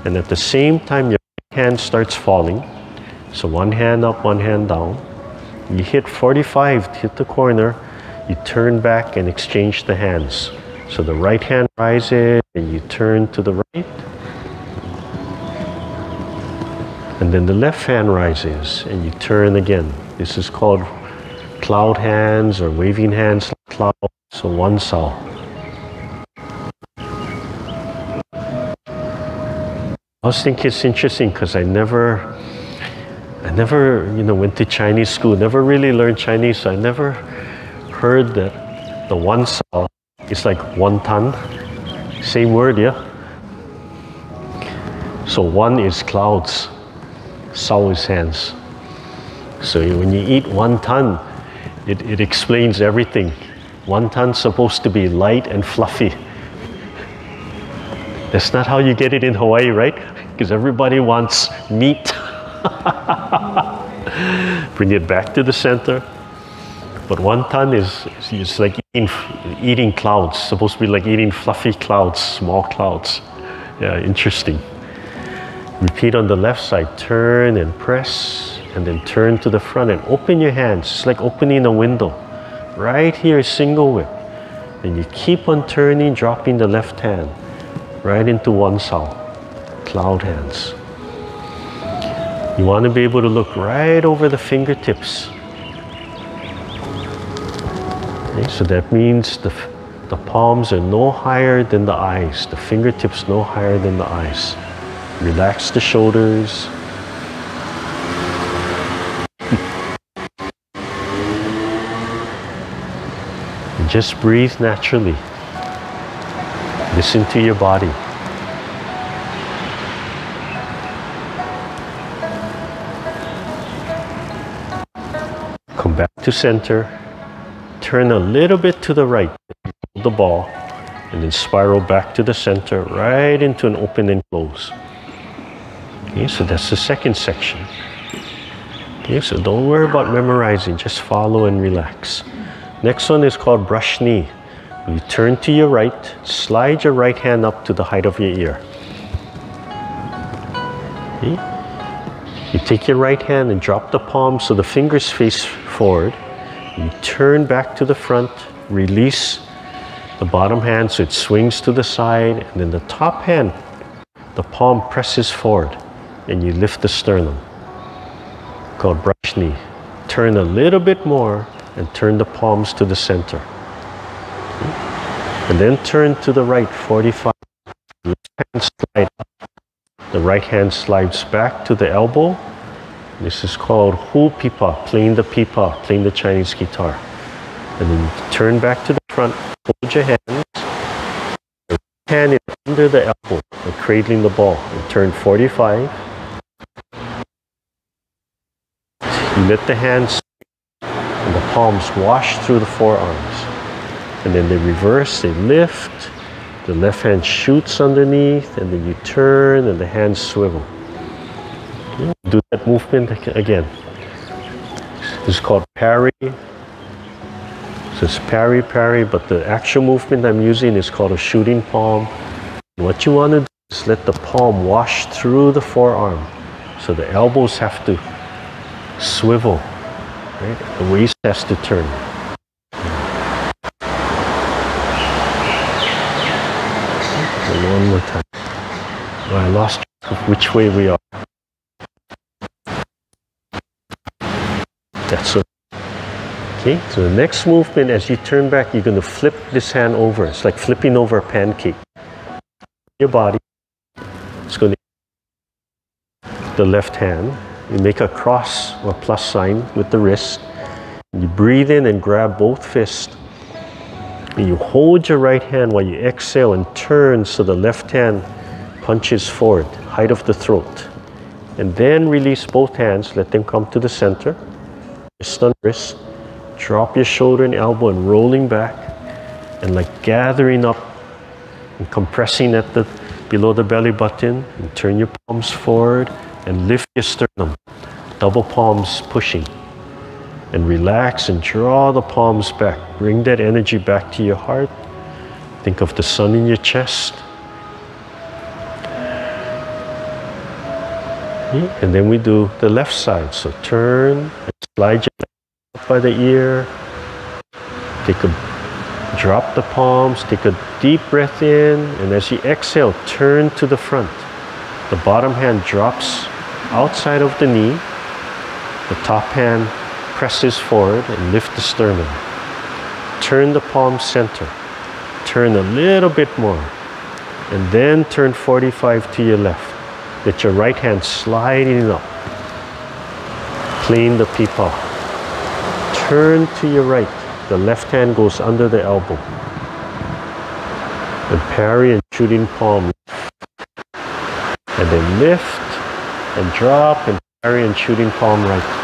and at the same time your hand starts falling. So one hand up, one hand down. You hit 45, hit the corner, you turn back and exchange the hands. So the right hand rises and you turn to the right. And then the left hand rises and you turn again. This is called cloud hands or waving hands like cloud. So Wan Sau. I always think it's interesting because I never went to Chinese school, never really learned Chinese, so I never heard that the Wan Sau is like wonton. Same word, yeah? So one is clouds, Sau is hands. So when you eat wonton, it explains everything. Wonton's supposed to be light and fluffy. That's not how you get it in Hawaii, right? Because everybody wants meat. Bring it back to the center. But wonton is like eating clouds. Supposed to be like eating fluffy clouds, small clouds. Yeah, interesting. Repeat on the left side. Turn and press, and then turn to the front and open your hands. It's like opening a window. Right here, single whip. And you keep on turning, dropping the left hand right into Wan Sau, cloud hands. You want to be able to look right over the fingertips. Okay, so that means the palms are no higher than the eyes, the fingertips no higher than the eyes. Relax the shoulders. And just breathe naturally. Listen to your body. Come back to center. Turn a little bit to the right, hold the ball, and then spiral back to the center, right into an open and close. Okay, so that's the second section. Okay, so don't worry about memorizing, just follow and relax. Next one is called brush knee. You turn to your right, slide your right hand up to the height of your ear. Okay. You take your right hand and drop the palm so the fingers face forward. You turn back to the front, release the bottom hand so it swings to the side, and then the top hand, the palm presses forward, and you lift the sternum. Called brush knee. Turn a little bit more and turn the palms to the center. Okay. And then turn to the right, 45. Left hand slide up. The right hand slides back to the elbow. This is called Pipa, playing the Pipa, playing the Chinese guitar. And then turn back to the front, hold your hands. The hand is under the elbow, and cradling the ball. And turn 45. You let the hands and the palms wash through the forearms. And then they reverse, they lift. The left hand shoots underneath, and then you turn and the hands swivel. Okay. Do that movement again. This is called Parry. So it's Parry, Parry, but the actual movement I'm using is called a shooting palm. And what you want to do is let the palm wash through the forearm. So the elbows have to swivel, right? The waist has to turn. And one more time. Oh, I lost track of which way we are. That's it. Okay, so the next movement, as you turn back, you're going to flip this hand over. It's like flipping over a pancake. Your body. It's going to the left hand. You make a cross or plus sign with the wrist. You breathe in and grab both fists. And you hold your right hand while you exhale and turn so the left hand punches forward, height of the throat. And then release both hands, let them come to the center. Wrist on wrist. Drop your shoulder and elbow and rolling back. And like gathering up and compressing at the below the belly button. And turn your palms forward and lift your sternum. Double palms pushing. And relax and draw the palms back. Bring that energy back to your heart. Think of the sun in your chest. Okay. And then we do the left side. So turn and slide your left up by the ear. Drop the palms. Take a deep breath in. And as you exhale, turn to the front. The bottom hand drops outside of the knee. The top hand presses forward and lift the sternum. Turn the palm center. Turn a little bit more. And then turn 45 to your left. Let your right hand sliding up. Playing the Pipa. Turn to your right. The left hand goes under the elbow. And parry and shooting palm. And then lift and drop and parry and shooting palm right.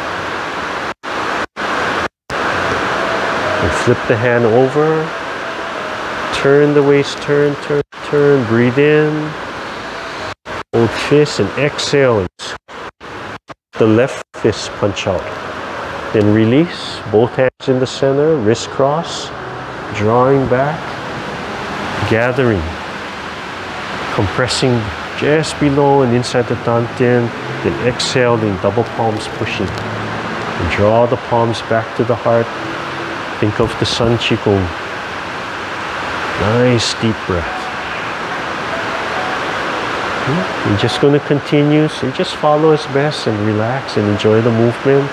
And flip the hand over, turn the waist, turn, breathe in, hold fist and exhale. And the left fist punch out. Then release, both hands in the center, wrist cross, drawing back, gathering, compressing just below and inside the dantian, then exhaling, double palms pushing. And draw the palms back to the heart. Think of the sun Qigong. Nice deep breath. You're just going to continue, so just follow his best and relax and enjoy the movement.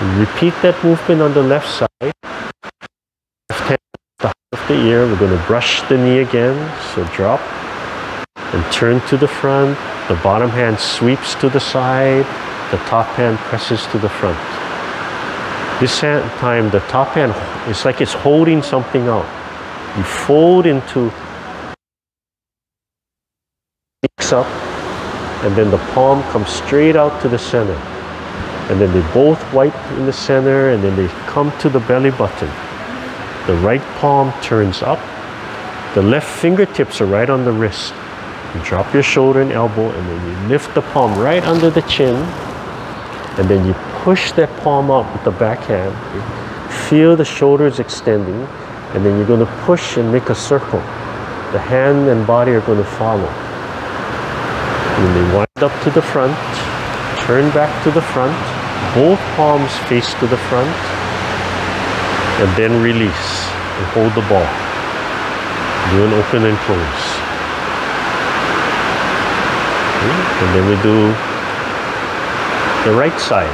And repeat that movement on the left side. Left hand at the height of the ear. We're going to brush the knee again, so drop and turn to the front. The bottom hand sweeps to the side. The top hand presses to the front. This time, the top hand is like it's holding something out. You fold into, picks up, and then the palm comes straight out to the center. And then they both wipe in the center, and then they come to the belly button. The right palm turns up. The left fingertips are right on the wrist. You drop your shoulder and elbow, and then you lift the palm right under the chin. And then you push that palm up with the back hand. Feel the shoulders extending. And then you're going to push and make a circle. The hand and body are going to follow. And they wind up to the front. Turn back to the front. Both palms face to the front. And then release. And hold the ball. Do an open and close. Okay. And then we do the right side.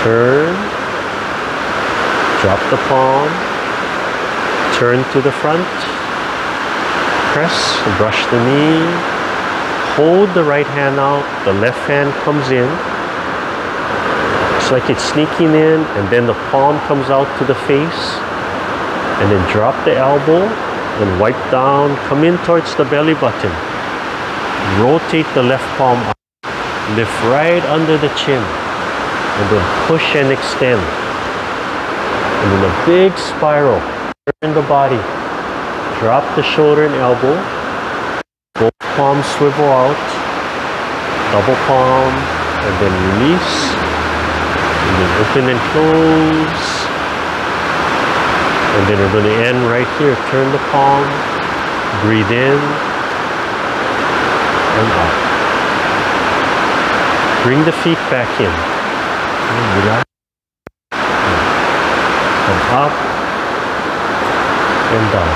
Turn, drop the palm, turn to the front, press, brush the knee, hold the right hand out, the left hand comes in. It's like it's sneaking in, and then the palm comes out to the face, and then drop the elbow, and wipe down, come in towards the belly button. Rotate the left palm up. Lift right under the chin, and then push and extend. And then a big spiral. Turn the body. Drop the shoulder and elbow. Both palms swivel out. Double palm, and then release. And then open and close. And then we're going to end right here. Turn the palm. Breathe in and out. Bring the feet back in. Relax. Come up and down.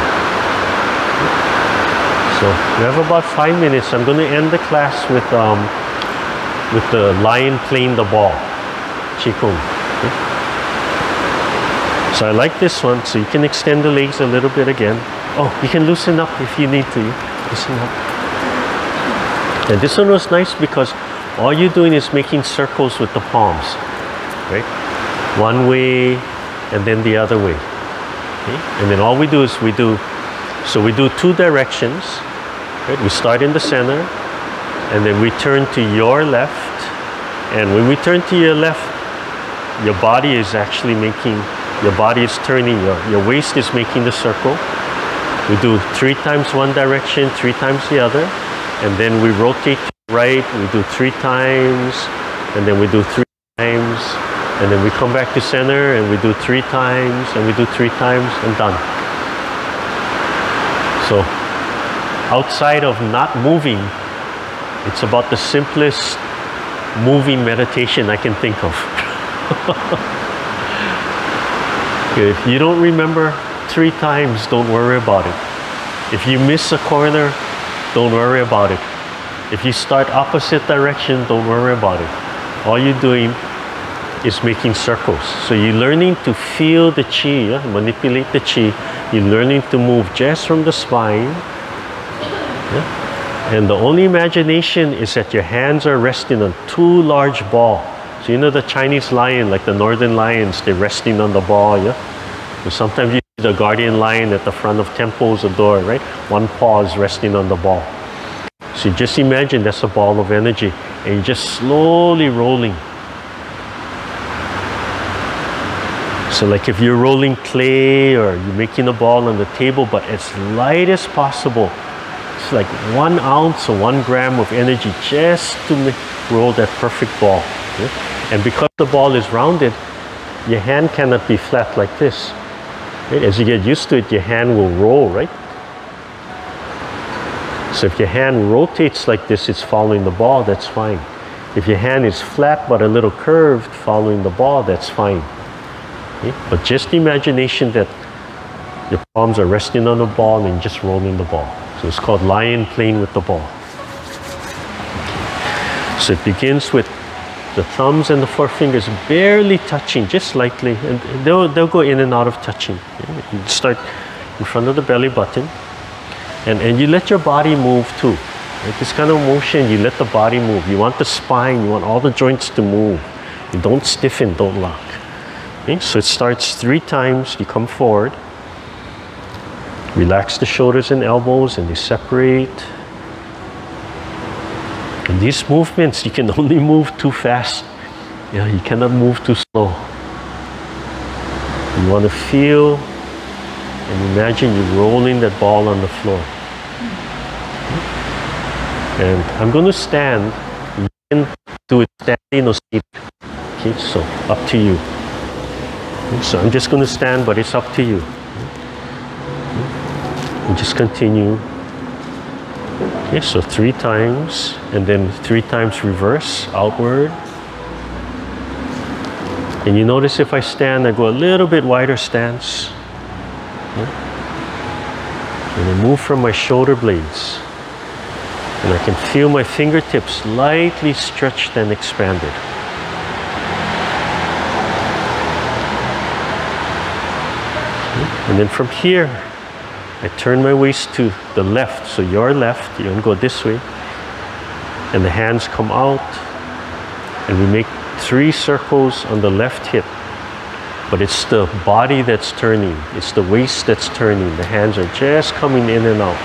So we have about 5 minutes. I'm going to end the class with the lion playing the ball, Qigong. Okay. So I like this one. So you can extend the legs a little bit again. Oh, you can loosen up if you need to. Loosen up. And this one was nice because all you're doing is making circles with the palms, right? One way and then the other way. Okay? And then all we do is we do two directions, right? We start in the center, and then we turn to your left. And when we turn to your left, your body is actually making, your body is turning, your waist is making the circle. We do 3 times one direction, 3 times the other, and then we rotate right, we do 3 times, and then we do 3 times, and then we come back to center and we do 3 times, and we do 3 times, and done. So outside of not moving, it's about the simplest moving meditation I can think of. If you don't remember 3 times, don't worry about it. If you miss a corner, don't worry about it. If you start opposite direction, don't worry about it. All you're doing is making circles. So you're learning to feel the chi, manipulate the chi. You're learning to move just from the spine. And the only imagination is that your hands are resting on 2 large balls. So you know the Chinese lion, like the northern lions, they're resting on the ball, So sometimes you see the guardian lion at the front of temples or door, right? One paw is resting on the ball. So you just imagine that's a ball of energy, and you're just slowly rolling. So like if you're rolling clay or you're making a ball on the table, but as light as possible, it's like 1 ounce or 1 gram of energy just to roll that perfect ball. And because the ball is rounded, your hand cannot be flat like this. Right? As you get used to it, your hand will roll, right? So if your hand rotates like this, it's following the ball, that's fine. If your hand is flat but a little curved following the ball, that's fine. Okay? But just imagination that your palms are resting on the ball and just rolling the ball. So it's called lion playing with the ball. So it begins with the thumbs and the forefingers barely touching, just lightly, and they'll go in and out of touching. You start in front of the belly button, and you let your body move too. Right? This kind of motion, you let the body move. You want the spine, you want all the joints to move. You don't stiffen, don't lock. Okay? So it starts 3 times. You come forward, relax the shoulders and elbows, and they separate. And these movements, you can only move too fast. Yeah, you cannot move too slow. You want to feel and imagine you rolling that ball on the floor. And I'm going to stand. You can do it standing or sitting. Okay, so up to you. So I'm just going to stand, but it's up to you. And just continue. Okay, so 3 times, and then 3 times reverse, outward. And you notice if I stand, I go a little bit wider stance. Okay. And I move from my shoulder blades. And I can feel my fingertips lightly stretched and expanded. Okay. And then from here, I turn my waist to the left, so your left, you're going to go this way, and the hands come out, and we make 3 circles on the left hip, but it's the body that's turning, it's the waist that's turning, the hands are just coming in and out.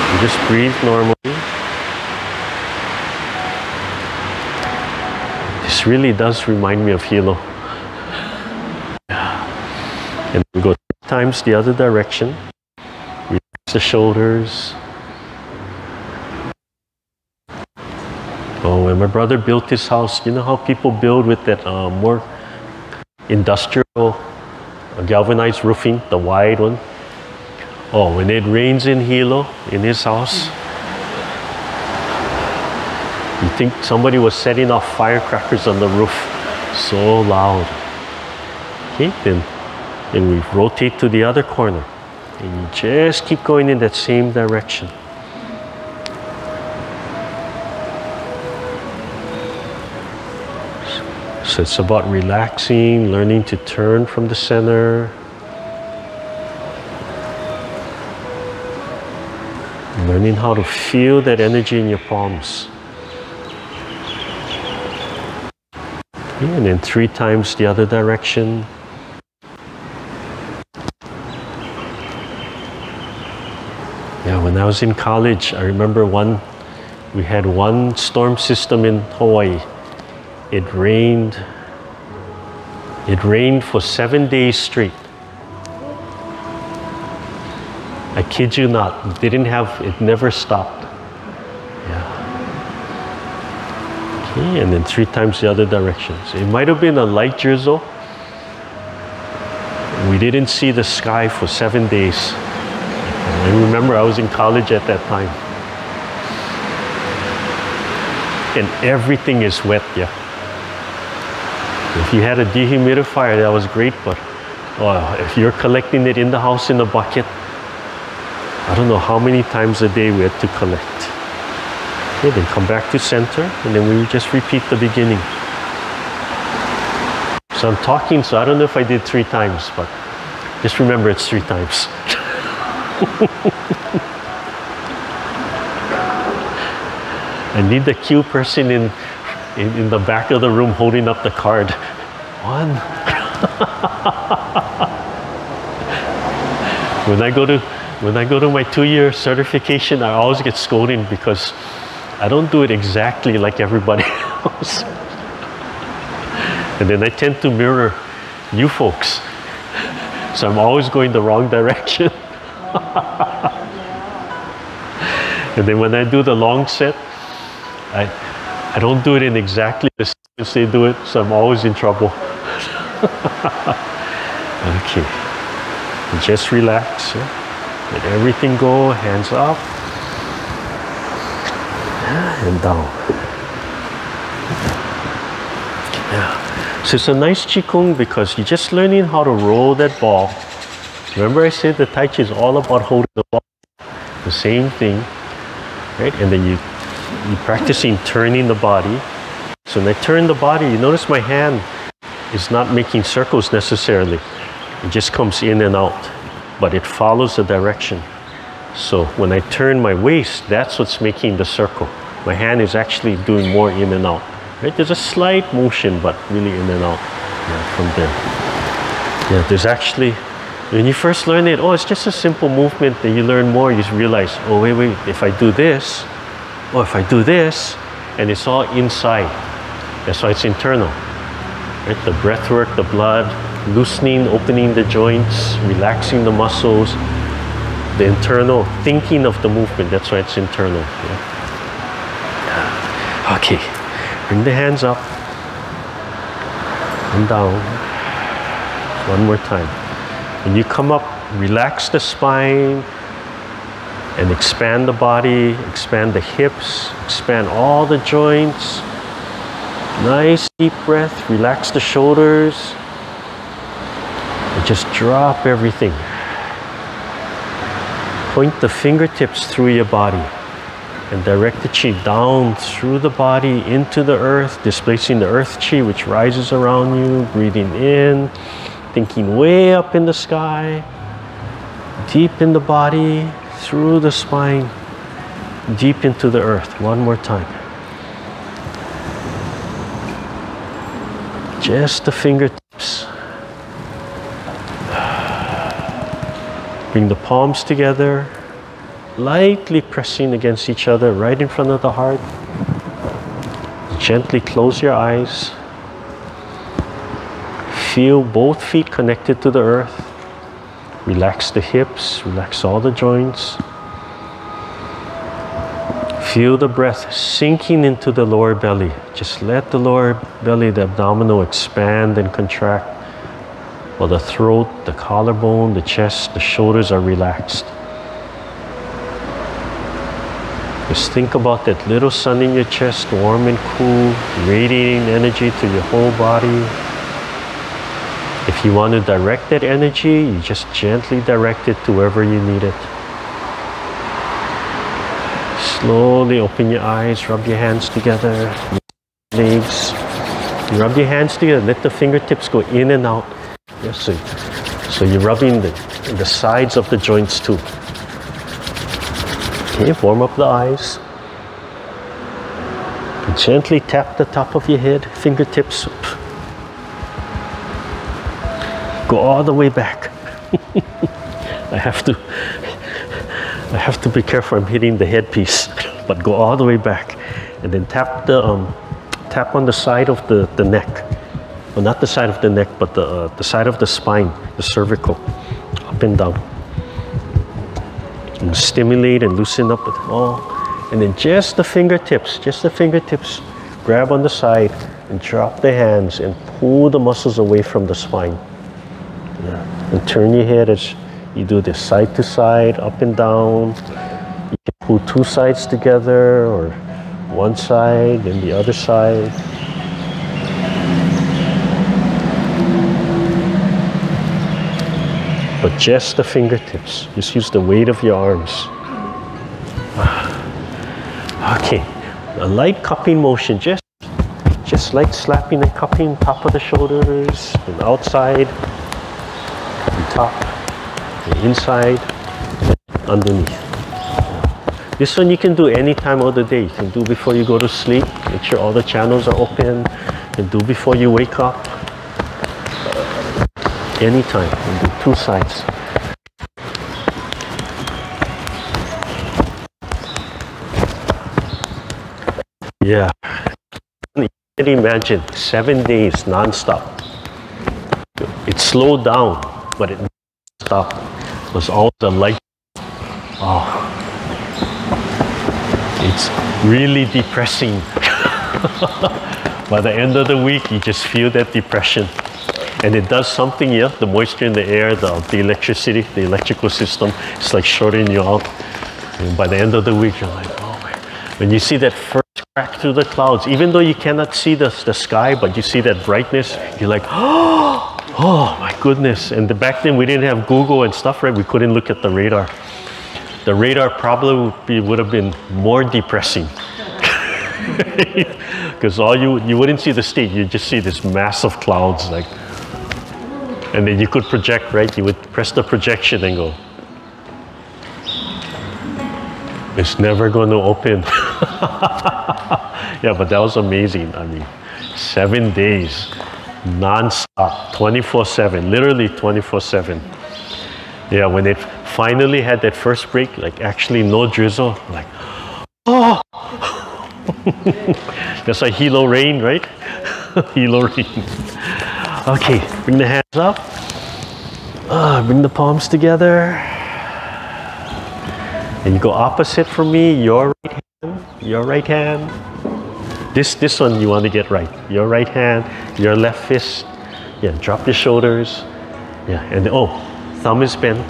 And just breathe normally. This really does remind me of Hilo. And we go 3 times the other direction. Relax the shoulders. Oh, when my brother built his house, you know how people build with that more industrial galvanized roofing, the wide one? Oh, when it rains in Hilo, in his house, you think somebody was setting off firecrackers on the roof. So loud. Okay, then we rotate to the other corner. And you just keep going in that same direction. So it's about relaxing, learning to turn from the center. Learning how to feel that energy in your palms. Okay, and then 3 times the other direction. Yeah, when I was in college, I remember we had one storm system in Hawaii. It rained for 7 days straight. I kid you not, it never stopped. Yeah. Okay, and then 3 times the other directions. It might have been a light drizzle. We didn't see the sky for 7 days. I remember I was in college at that time. And everything is wet, yeah. If you had a dehumidifier, that was great, but if you're collecting it in the house in a bucket, I don't know how many times a day we had to collect. Okay, then come back to center, and then we just repeat the beginning. So I'm talking, so I don't know if I did 3 times, but just remember it's 3 times. I need the cue person in the back of the room holding up the card. 1. When I go to my 2-year certification, I always get scolded because I don't do it exactly like everybody else. And then I tend to mirror you folks. So I'm always going the wrong direction. And then when I do the long set, I don't do it in exactly the sequence they do it, so I'm always in trouble. Okay. Just relax. Yeah? Let everything go. Hands up. And down. Yeah. So it's a nice Qigong because you're just learning how to roll that ball. Remember I said the Tai Chi is all about holding the ball. The same thing. Right? And then you're practicing turning the body. So when I turn the body, you notice my hand is not making circles necessarily. It just comes in and out, but it follows the direction. So when I turn my waist, that's what's making the circle. My hand is actually doing more in and out. Right? There's a slight motion, but really in and out from there. Yeah, there's actually, when you first learn it, oh, it's just a simple movement. Then you learn more, you realize, oh, wait, if I do this, or if I do this, and it's all inside. That's why it's internal. Right? The breath work, the blood, loosening, opening the joints, relaxing the muscles, the internal thinking of the movement. That's why it's internal. Yeah. Okay, bring the hands up and down. One more time. When you come up, relax the spine and expand the body, expand the hips, expand all the joints. Nice deep breath, relax the shoulders. And just drop everything. Point the fingertips through your body and direct the chi down through the body into the earth, displacing the earth chi which rises around you, breathing in, thinking way up in the sky, deep in the body, through the spine, deep into the earth. One more time. Just the fingertips. Bring the palms together, lightly pressing against each other right in front of the heart. Gently close your eyes. Feel both feet connected to the earth. Relax the hips, relax all the joints. Feel the breath sinking into the lower belly. Just let the lower belly, the abdominal, expand and contract, while the throat, the collarbone, the chest, the shoulders are relaxed. Just think about that little sun in your chest, warm and cool, radiating energy to your whole body. If you want to direct that energy, you just gently direct it to wherever you need it. Slowly open your eyes, rub your hands together, legs. You rub your hands together, let the fingertips go in and out. Yes, so you're rubbing the sides of the joints too. Okay, warm up the eyes. And gently tap the top of your head, fingertips. Go all the way back. I have to be careful. I'm hitting the headpiece, but go all the way back, and then tap on the side of the neck. Well, not the side of the neck, but the side of the spine, the cervical, up and down. And stimulate and loosen up it all. And then just the fingertips, grab on the side and drop the hands and pull the muscles away from the spine. Yeah. And turn your head as you do this, side to side, up and down. You can pull two sides together, or one side and the other side. But just the fingertips. Just use the weight of your arms. Okay, a light cupping motion, just light slapping and cupping, top of the shoulders, and outside, and top, and inside, and underneath. This one you can do any time of the day. You can do before you go to sleep. Make sure all the channels are open. You can do before you wake up. Anytime, you can do two sides. Yeah, you can imagine 7 days non-stop. It slowed down, but it didn't stop. It was all the light. Oh, it's really depressing. By the end of the week, you just feel that depression. And it does something, yeah, the moisture in the air, the electricity, the electrical system, it's like shorting you out. And by the end of the week, you're like, oh my. When you see that first crack through the clouds, even though you cannot see the sky, but you see that brightness, you're like, oh my goodness. And back then we didn't have Google and stuff, right? We couldn't look at the radar. The radar probably would have been more depressing. Because you wouldn't see the state, you just see this massive clouds, like, and then you could project, right? You would press the projection and go, it's never going to open. Yeah, but that was amazing. I mean, 7 days, non-stop, 24/7, literally 24/7. Yeah, when it finally had that first break, like actually no drizzle, like, oh! That's like Hilo rain, right? Hilo rain. Okay, bring the hands up. Bring the palms together. And you go opposite from me, your right hand. This one you want to get right. Your right hand, your left fist. Yeah, drop your shoulders. Yeah, and oh, thumb is bent.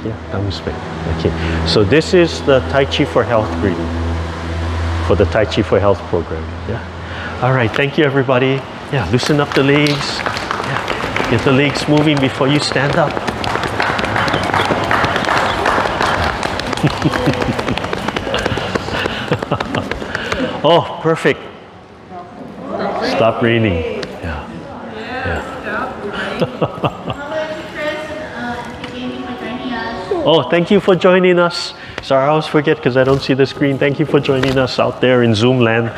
Yeah, thumb is bent. Okay, so this is the Tai Chi for Health greeting for the Tai Chi for Health program. Yeah. All right, thank you everybody. Yeah, loosen up the legs. Yeah, get the legs moving before you stand up. Oh, perfect. Stop raining. Yeah. Oh, thank you for joining us. Sorry, I always forget because I don't see the screen. Thank you for joining us out there in Zoom land.